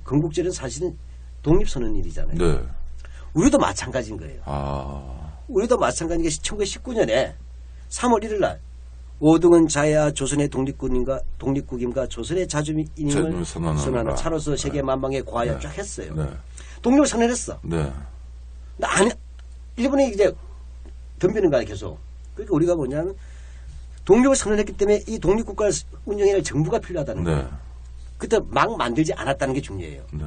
건국절은 사실은 독립선언일이잖아요. 네. 우리도 마찬가지인 거예요. 아. 우리도 마찬가지인 게 1919년에 3월 1일 날 오등은 자야 조선의 독립국임과 조선의 자주민임을 선언하는 차로서 세계 만방에 고하여 쫙 했어요. 네. 독립을 선언했어. 네. 근데 일본이 이제 덤비는 거야 계속. 그러니까 우리가 뭐냐면 독립을 선언했기 때문에 이 독립국가를 운영해야 할 정부가 필요하다는 네. 거예요. 그때 막 만들지 않았다는 게 중요해요. 네.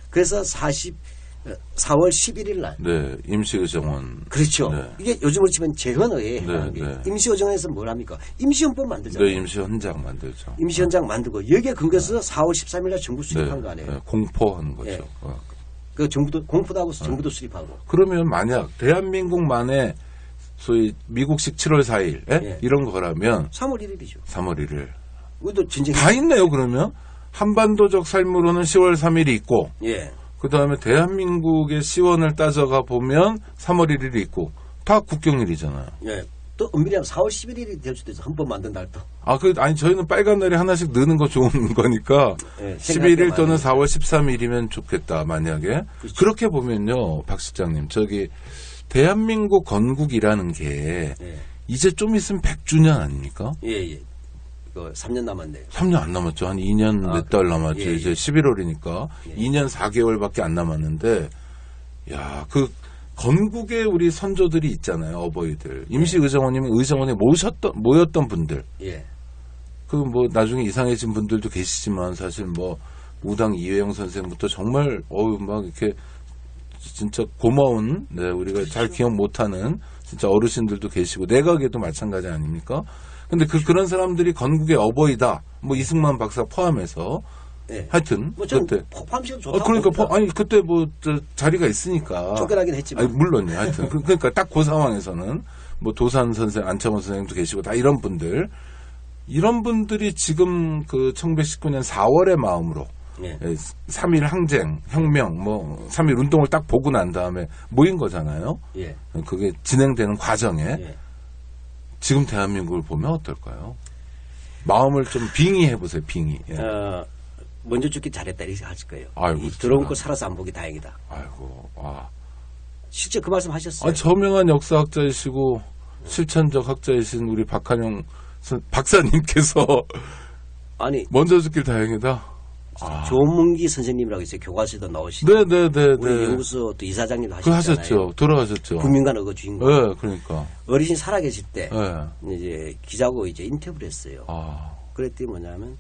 그래서 4월 11일 날. 네, 임시의정원. 그렇죠. 네. 이게 요즘으로 치면 재헌의회. 네, 네. 임시의정원에서 뭘 합니까? 임시헌법 만들잖아요. 네, 임시헌장 만들죠. 임시헌장 만들고 여기에 근거해서 4월 13일 날 정부 수립한 네, 거 아니에요. 네, 공포하는 거죠. 네. 어. 그 정부도 공포도 하고 정부도 수립하고. 그러면 만약 대한민국만의 소위 미국식 7월 4일 예. 이런 거라면 3월 1일이죠. 3월 1일. 우리도 전쟁 다 있네요, 그러면. 한반도적 삶으로는 10월 3일이 있고, 예. 그 다음에 대한민국의 시원을 따져가 보면 3월 1일이 있고, 다 국경일이잖아요. 예. 또 엄밀히 하면 4월 11일이 될 수도 있어. 헌법 만든 날도. 아니, 저희는 빨간 날이 하나씩 느는 거 좋은 거니까, 예, 11일 또는 4월 13일이면 좋겠다, 만약에. 그렇죠. 그렇게 보면요, 박 실장님, 대한민국 건국이라는 게, 예. 이제 좀 있으면 100주년 아닙니까? 예, 예. 3년 남았네요. 3년 안 남았죠. 한 2년 몇 달 남았죠. 예, 예. 이제 11월이니까 예. 2년 4개월밖에 안 남았는데, 야, 건국의 우리 선조들이 있잖아요. 어버이들. 임시의정원이면 의정원에 모였던 분들. 예. 나중에 이상해진 분들도 계시지만 사실 우당 이회영 선생부터 정말 막 이렇게 진짜 고마운, 네, 우리가 잘 기억 못하는 진짜 어르신들도 계시고 내각에도 마찬가지 아닙니까? 근데 그런 사람들이 건국의 어버이다. 이승만 박사 포함해서. 예. 하여튼. 그때. 포함시켜도 좋다고. 그러니까, 그때 자리가 있으니까. 쫓겨나긴 했지만. 물론요. 하여튼. 그러니까 딱 그 상황에서는 도산 선생, 안창원 선생님도 계시고 다 이런 분들이 지금 1919년 4월의 마음으로. 예. 3.1 항쟁, 혁명, 3.1 운동을 딱 보고 난 다음에 모인 거잖아요. 예. 그게 진행되는 과정에. 예. 지금 대한민국을 보면 어떨까요? 마음을 좀 빙의해보세요, 빙의. 예. 먼저 죽기 잘했다, 이렇게 하실 거예요. 아이고, 들어온 거 살아서 안 보기 다행이다. 아이고, 와. 실제 그 말씀 하셨어요. 저명한 역사학자이시고, 실천적 학자이신 우리 박한영 박사님께서. 아니. 먼저 죽길 다행이다. 조문기 선생님이라고 있어요. 교과서에도 나오시고. 네네네. 우리 연구소 또 이사장님도 하셨잖아요. 하셨죠. 돌아가셨죠. 국민관 의거 주인공. 네, 그러니까. 어르신 살아계실 때. 네. 이제 기자하고 이제 인터뷰를 했어요. 그랬더니 뭐냐면,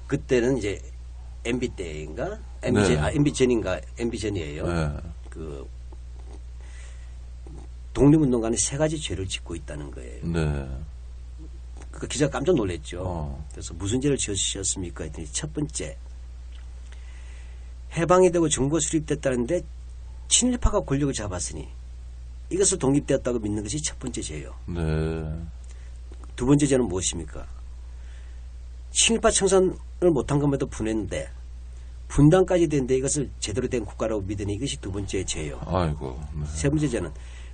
그때는 이제 MB 때인가? MB 전이에요. 네. 독립운동가는 3가지 죄를 짓고 있다는 거예요. 네. 그 기자가 깜짝 놀랐죠. 그래서 무슨 죄를 지으셨습니까? 했더니 첫 번째, 해방이 되고 정부가 수립됐다는데 친일파가 권력을 잡았으니 이것을 독립되었다고 믿는 것이 첫 번째 죄예요. 네. 두 번째 죄는 무엇입니까? 친일파 청산을 못한 것만도 분했는데 분단까지 됐는데 이것을 제대로 된 국가라고 믿으니 이것이 두 번째 죄예요. 아이고. 네. 세 번째 죄는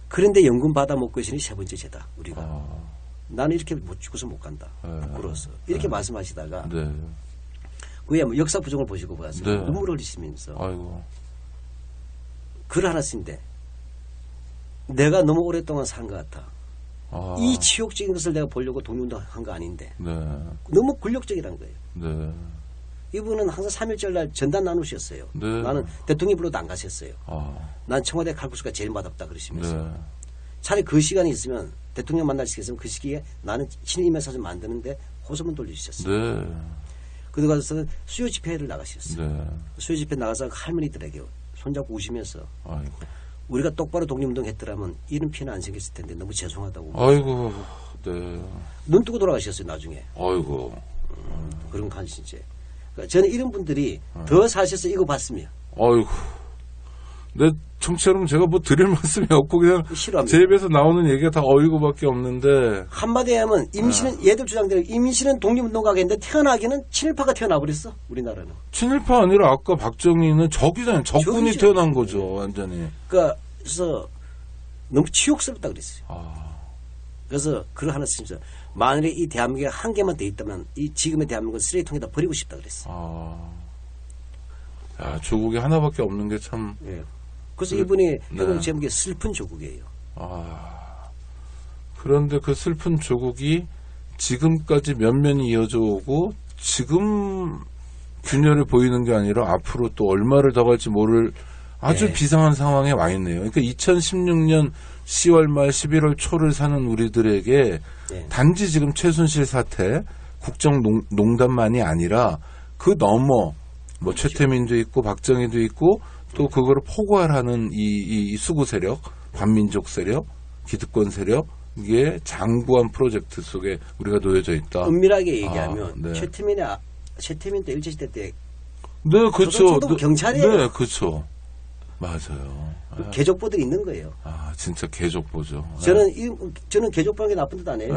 그런데 연금 받아 먹고 있으니 세 번째 죄다. 우리가. 나는 이렇게 못 죽어서 못 간다. 부끄러워서. 이렇게 말씀하시다가 네. 그게 역사 부정을 보시고 가서 네. 눈물 흘리시면서 아이고. 글 하나 쓴데 내가 너무 오랫동안 산 것 같아. 이 치욕적인 것을 내가 보려고 독립운동 한 거 아닌데 네. 너무 굴욕적이란 거예요. 네. 이분은 항상 3.1절 날 전단 나누셨어요. 네. 나는 대통령 불러도 안 가셨어요. 난 청와대 칼국수가 제일 맛없다 그러시면서. 네. 차라리 그 시간이 있으면 대통령 만날 수 있으면 그 시기에 나는 친일임해사전 만드는데 호소문 돌려주셨어요. 네. 그러고서 수요 집회를 나가셨어요. 네. 수요 집회 나가서 할머니들에게 손잡고 우시면서 아이고. 우리가 똑바로 독립운동 했더라면 이런 피해는 안 생겼을 텐데 너무 죄송하다고. 아이고. 네. 눈 뜨고 돌아가셨어요 나중에. 아이고. 그런 간신제. 그러니까 저는 이런 분들이 더 사셔서 이거 봤으면. 아이고. 내 청취자 여러분 제가 드릴 말씀이 없고 그냥 싫어합니다. 제 입에서 나오는 얘기가 다 어이구밖에 없는데. 한마디에 하면 임시는 얘들 주장대로 임시는 독립운동가가 있는데 태어나기는 친일파가 태어나버렸어 우리나라는. 친일파 아니라 아까 박정희는 적이잖아요. 적군이 적이죠. 태어난 거죠. 완전히. 그래서 너무 치욕스럽다 그랬어요. 그래서 글을 하나 쓰면서 만일에 이 대한민국에 한 개만 더 있다면 이 지금의 대한민국은 쓰레기통에다 버리고 싶다 그랬어요. 야, 조국이 하나밖에 없는 게 참. 예. 그래서 이분이 해본 제목이 슬픈 조국이에요. 그런데 그 슬픈 조국이 지금까지 면면이 이어져 오고 지금 균열을 보이는 게 아니라 앞으로 또 얼마를 더 갈지 모를 아주 네. 비상한 상황에 와 있네요. 그러니까 2016년 10월 말 11월 초를 사는 우리들에게 네. 단지 지금 최순실 사태 국정농단만이 아니라 그 넘어 뭐 그렇죠. 최태민도 있고 박정희도 있고 또 그거를 포괄하는 이 수구 세력, 반민족 세력, 기득권 세력 이게 장구한 프로젝트 속에 우리가 놓여져 있다. 은밀하게 얘기하면 네. 최태민 때 일제시대 때 네, 그렇죠. 저도 경찰이에요. 네, 그렇죠. 맞아요. 그 개족보들이 있는 거예요. 아, 진짜 개족보죠. 저는 개족보는 게 나쁜 뜻 아니에요.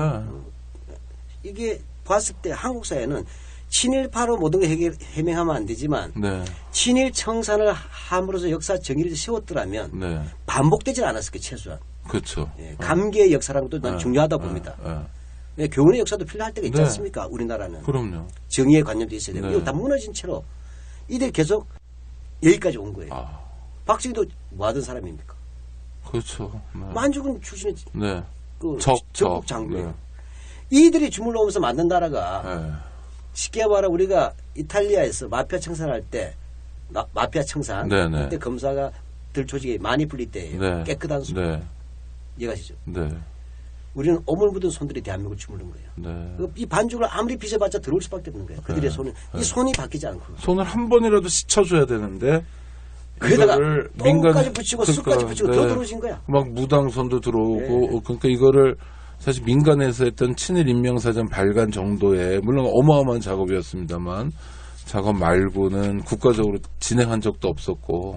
네. 이게 봤을 때 한국 사회는 친일파로 모든 걸 해명하면 안 되지만 네. 친일 청산을 함으로써 역사 정의를 세웠더라면 네. 반복되질 않았을 거예요. 최소한. 그렇죠. 예, 감개의 역사랑도 난 중요하다고 봅니다. 예, 교훈의 역사도 필요할 때가 있지 네. 않습니까? 우리나라는. 그럼요. 정의의 관념도 있어야 되고 네. 이거 다 무너진 채로 이들 계속 여기까지 온 거예요. 박정희도 뭐 하던 사람입니까? 그렇죠. 네. 만주군 출신의 네. 그 적국 장군이에요. 네. 이들이 주물러오면서 만든 나라가 네. 쉽게 말하 우리가 이탈리아에서 마피아 청산할 때 마피아 청산 네네. 그때 검사가 들 조직이 많이 풀릴 때예요. 네. 깨끗한 손. 네. 이해가시죠? 네. 우리는 오물 묻은 손들이 대한민국을 주무른 거예요. 네. 이 반죽을 아무리 빚어봤자 들어올 수밖에 없는 거예요. 그들의 네. 손은 네. 이 손이 바뀌지 않고. 손을 한 번이라도 씻어줘야 되는데 그러다가 똥까지 붙이고 숯까지 붙이고 네. 더 들어오신 거야. 막 무당선도 들어오고 네. 그러니까 이거를 사실 민간에서 했던 친일 인명사전 발간 정도의 물론 어마어마한 작업이었습니다만 작업 말고는 국가적으로 진행한 적도 없었고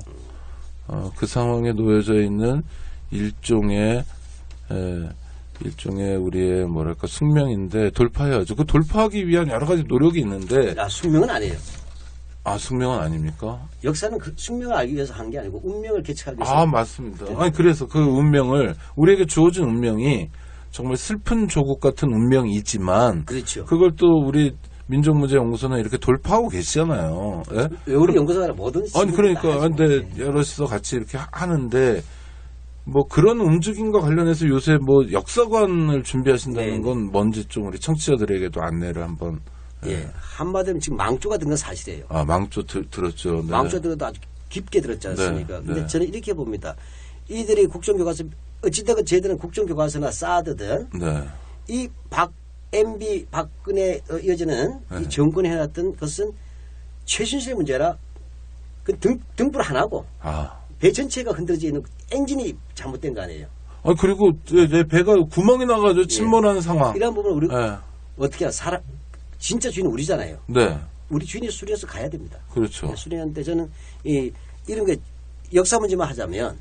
그 상황에 놓여져 있는 일종의 우리의 뭐랄까 숙명인데 돌파해야죠. 그 돌파하기 위한 여러 가지 노력이 있는데 숙명은 아니에요. 숙명은 아닙니까? 역사는 그 숙명을 알기 위해서 한 게 아니고 운명을 개척하기 위해서. 맞습니다. 아니 그래서 그 운명을 우리에게 주어진 운명이 정말 슬픈 조국 같은 운명이지만 그렇죠. 그걸 또 우리 민족문제연구소는 이렇게 돌파하고 계시잖아요. 예? 왜 우리 연구소가 뭐든 아니 그러니까 근데 여럿이서 같이 이렇게 하는데 뭐 그런 움직임과 관련해서 요새 뭐 역사관을 준비하신다는 네. 건 뭔지 좀 우리 청취자들에게도 안내를 한번. 예. 한마디로 지금 망조가 든 건 사실이에요. 망조 들었죠. 네. 망조 들어도 아주 깊게 들었지 않습니까? 네. 근데 네. 저는 이렇게 봅니다. 이들이 국정교과서 어찌되건 쟤들은 국정교과서나 쌓아두든 네. 이 MB 박근혜 이어지는 네. 이 정권이 해놨던 것은 최순실의 문제라 그 등불 하나고 배 전체가 흔들어져 있는 엔진이 잘못된 거 아니에요. 그리고 내 배가 구멍이 나가지고 침몰하는 상황. 이런 부분을 우리 어떻게 진짜 주인은 우리잖아요. 네. 우리 주인이 수리해서 가야 됩니다. 그렇죠. 수리하는데 저는 이런 게 역사 문제만 하자면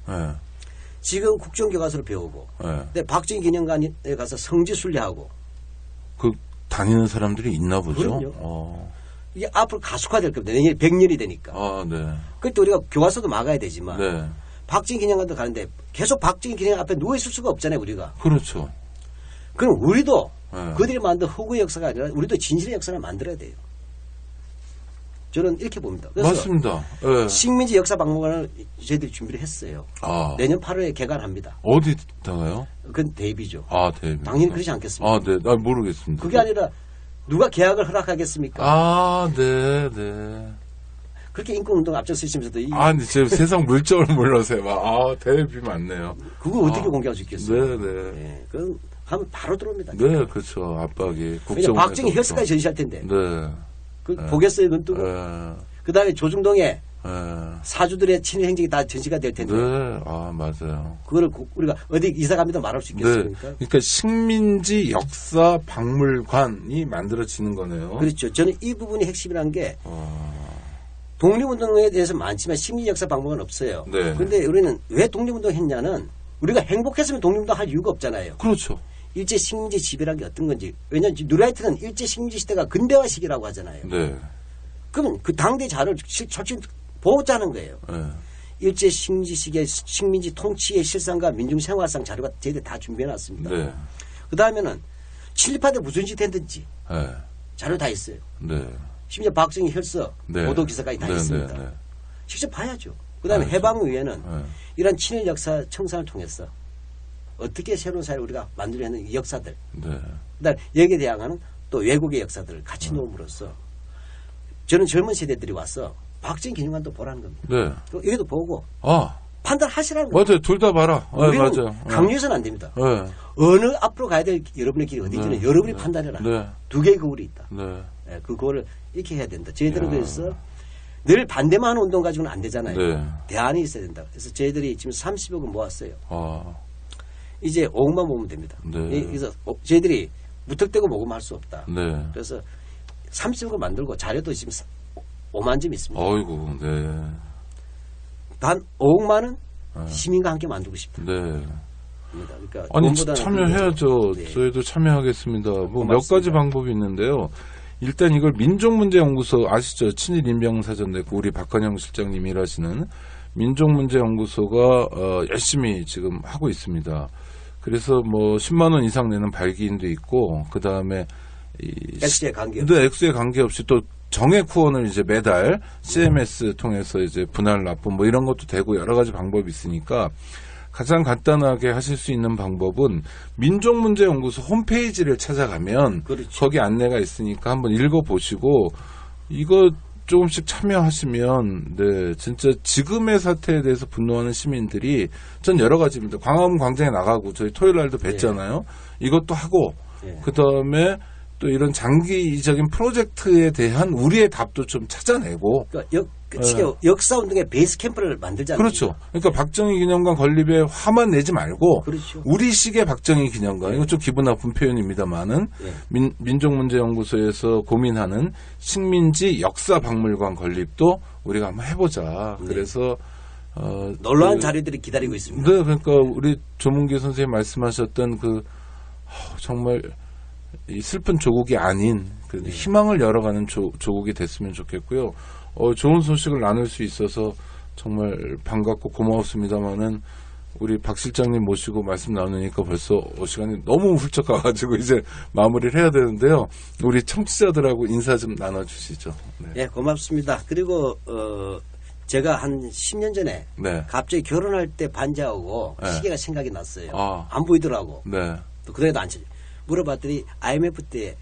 지금 국정교과서를 배우고 근데 박정희 기념관에 가서 성지순례하고 그 다니는 사람들이 있나 보죠. 그럼요. 이게 앞으로 가속화될 겁니다. 내년에 100년이 되니까. 네. 그때 우리가 교과서도 막아야 되지만 네. 박정희 기념관도 가는데 계속 박정희 기념관 앞에 누워 있을 수가 없잖아요, 우리가. 그렇죠. 그럼 우리도 그들이 만든 허구의 역사가 아니라 우리도 진실의 역사를 만들어야 돼요. 저는 이렇게 봅니다. 그래서 맞습니다. 네. 식민지 역사박물관을 저희들이 준비를 했어요. 내년 8월에 개관합니다. 어디다가요? 그건 대비죠. 대비. 당연히 그렇지 않겠습니까? 네. 모르겠습니다. 그게 아니라 누가 계약을 허락하겠습니까? 네. 그렇게 인권운동 앞장서시면서도 근데 제가 세상 물정을 몰라서요. 대비 맞네요. 그걸 어떻게 공개할 수 있겠어요? 네. 그건 하면 바로 들어옵니다. 네, 그렇죠. 압박이. 박정희 혈서까지 전시할 텐데. 네. 보겠어요, 눈 뜨고. 그 다음에 조중동에 사주들의 친일 행적이 다 전시가 될 텐데. 네, 맞아요. 그거를 우리가 어디 이사 갑니다 말할 수 있겠습니까? 네. 그러니까 식민지 역사 박물관이 만들어지는 거네요. 그렇죠. 저는 이 부분이 핵심이라는 게 독립운동에 대해서 많지만 식민지 역사 박물관 없어요. 네. 그런데 우리는 왜 독립운동 했냐는 우리가 행복했으면 독립운동 할 이유가 없잖아요. 그렇죠. 일제 식민지 지배라는 게 어떤 건지. 왜냐하면 뉴라이트는 일제 식민지 시대가 근대화 시기라고 하잖아요. 네. 그러면 그 당대 자료를 솔직히 보호자는 거예요. 네. 일제 식민지 시기의 식민지 통치의 실상과 민중생활상 자료가 저희들 다 준비해놨습니다. 네. 그 다음에는 친일파들 무슨 짓 했는지 네. 자료 다 있어요. 네. 심지어 박정희 혈서 네. 보도기사까지 다 있습니다. 네. 직접 봐야죠. 그 다음에 해방위에는 이런 친일 역사 청산을 통해서 어떻게 새로운 사회를 우리가 만들려는 역사들. 네. 그다음에 여기에 대항하는 또 외국의 역사들을 같이 놓음으로써 저는 젊은 세대들이 와서 박정희 기념관도 보라는 겁니다. 네. 여기도 보고 판단하시라는 거예요. 맞아요. 둘 다 봐라. 맞아요. 강요해서는 안 됩니다. 네. 어느 앞으로 가야 될 여러분의 길이 어딘지는 여러분이 판단해라. 네. 두 개의 거울이 있다. 네. 네, 그 거울을 이렇게 해야 된다. 저희들은 그래서 늘 반대만 하는 운동 가지고는 안 되잖아요. 네. 대안이 있어야 된다. 그래서 저희들이 지금 30억을 모았어요. 이제 5억만 모으면 됩니다. 네. 그래서 저희들이 무턱대고 모금할 수 없다. 네. 그래서 30억을 만들고 자료도 지금 5만 점 있습니다. 어이구, 네. 단 5억만은 시민과 함께 만들고 싶다. 네. 그러니까 아니, 참여해야죠. 네. 저희도 참여하겠습니다. 뭐 몇 가지 방법이 있는데요. 일단 이걸 민족문제연구소 아시죠? 친일 인명사전 냈고 우리 박헌영 실장님이 일하시는 민족문제연구소가 열심히 지금 하고 있습니다. 그래서 뭐 10만 원 이상 내는 발기인도 있고 그 다음에 액수에 관계없이. 네, 액수에 관계없이 또 정액 후원을 이제 매달 CMS 통해서 이제 분할 납부 뭐 이런 것도 되고 여러 가지 방법이 있으니까 가장 간단하게 하실 수 있는 방법은 민족문제연구소 홈페이지를 찾아가면 그렇죠. 거기 안내가 있으니까 한번 읽어보시고 이거 조금씩 참여하시면 네 진짜 지금의 사태에 대해서 분노하는 시민들이 전 여러 가지입니다. 광화문 광장에 나가고 저희 토요일 날도 뵀잖아요. 이것도 하고 그다음에 또 이런 장기적인 프로젝트에 대한 우리의 답도 좀 찾아내고 그러니까 역사운동의 베이스 캠프를 만들자는 그렇죠. 그러니까 박정희 기념관 건립에 화만 내지 말고 그렇죠. 우리식의 박정희 기념관 이거 좀 기분 나쁜 표현입니다만은 민족문제연구소에서 고민하는 식민지 역사박물관 건립도 우리가 한번 해보자. 그래서 놀라운 자료들이 기다리고 있습니다. 네, 그러니까 우리 조문기 선생님 말씀하셨던 정말 이 슬픈 조국이 아닌 희망을 열어가는 조국이 됐으면 좋겠고요. 좋은 소식을 나눌 수 있어서 정말 반갑고 고마웠습니다만은 우리 박 실장님 모시고 말씀 나누니까 벌써 시간이 너무 훌쩍 가가지고 이제 마무리를 해야 되는데요. 우리 청취자들하고 인사 좀 나눠주시죠. 네, 고맙습니다. 그리고 제가 한 10년 전에 갑자기 결혼할 때 반지하고 시계가 생각이 났어요. 안 보이더라고. 또 그래도 안 쳐져. 물어봤더니 IMF 때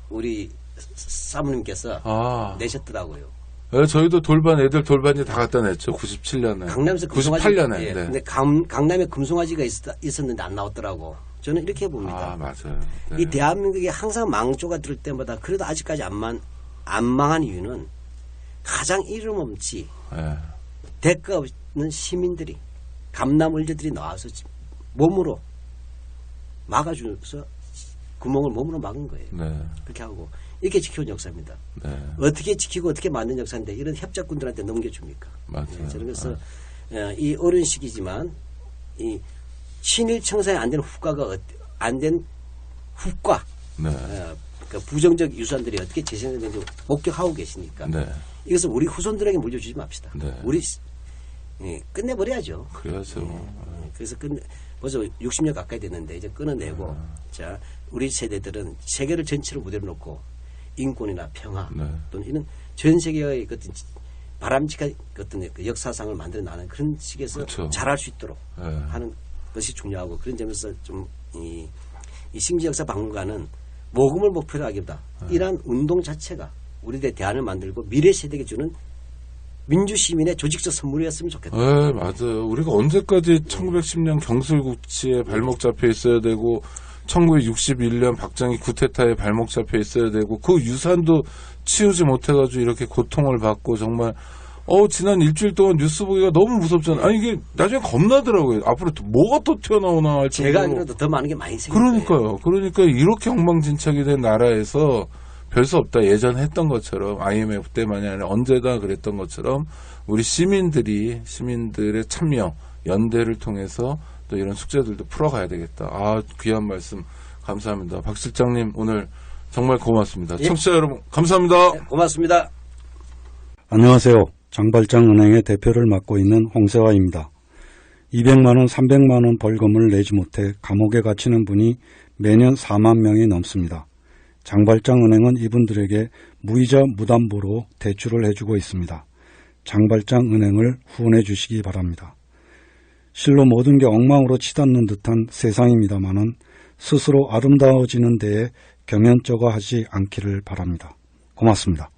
우리 사모님께서 내셨더라고요. 네, 저희도 애들 돌반지 다 갖다 냈죠. 97년에. 강남에서 98년에. 예, 근데 강남에 금송아지가 있었는데 안 나왔더라고. 저는 이렇게 봅니다. 맞아요. 네. 이 대한민국이 항상 망조가 들 때마다 그래도 아직까지 안 망한 이유는 가장 이름 없지 대가 없는 시민들이 감남을제들이 나와서 몸으로 막아주면서 구멍을 몸으로 막은 거예요. 그렇게 하고 이렇게 지켜온 역사입니다. 어떻게 지키고 어떻게 만든 역사인데 이런 협작군들한테 넘겨줍니까? 맞아요. 저는 그래서 이 어려운 시기지만 이 친일 청산에 안 된 후과가 안 된 후과 그러니까 부정적 유산들이 어떻게 재생되는지 목격하고 계시니까 이것을 우리 후손들에게 물려주지 맙시다. 우리 끝내버려야죠. 그래야죠. 그래서 벌써 60년 가까이 됐는데 이제 끊어내고 자 우리 세대들은 세계를 전체를 무대로 놓고 인권이나 평화 또는 이런 전 세계의 어떤 바람직한 어떤 그 역사상을 만들어 나가는 그런 식에서 잘할 수 있도록 하는 것이 중요하고 그런 점에서 좀 이 식민지역사박물관은 모금을 목표로 하기보다 이러한 운동 자체가 우리들의 대안을 만들고 미래 세대에게 주는 민주시민의 조직적 선물이었으면 좋겠다. 네, 맞아요. 우리가 언제까지 1910년 경술국치에 발목 잡혀 있어야 되고 1961년 박정희 쿠데타에 발목 잡혀 있어야 되고 그 유산도 치우지 못해가지고 이렇게 고통을 받고 정말 지난 일주일 동안 뉴스 보기가 너무 무섭잖아요. 아니 이게 나중에 겁나더라고요. 앞으로 또 뭐가 또 튀어나오나 할 정도로. 제가 아니라도 더 많은 게 많이 생겨요. 그러니까요. 그러니까 이렇게 엉망진창이 된 나라에서 별 수 없다. 예전에 했던 것처럼 IMF 때만이 아니라 언제나 그랬던 것처럼 우리 시민들의 참여, 연대를 통해서 또 이런 숙제들도 풀어가야 되겠다. 귀한 말씀 감사합니다. 박 실장님 오늘 정말 고맙습니다. 청취자 여러분 감사합니다. 네, 고맙습니다. 안녕하세요. 장발장은행의 대표를 맡고 있는 홍세화입니다. 200만 원, 300만 원 벌금을 내지 못해 감옥에 갇히는 분이 매년 4만 명이 넘습니다. 장발장은행은 이분들에게 무이자 무담보로 대출을 해주고 있습니다. 장발장은행을 후원해 주시기 바랍니다. 실로 모든 게 엉망으로 치닫는 듯한 세상입니다마는 스스로 아름다워지는 데에 경연쩍어 하지 않기를 바랍니다. 고맙습니다.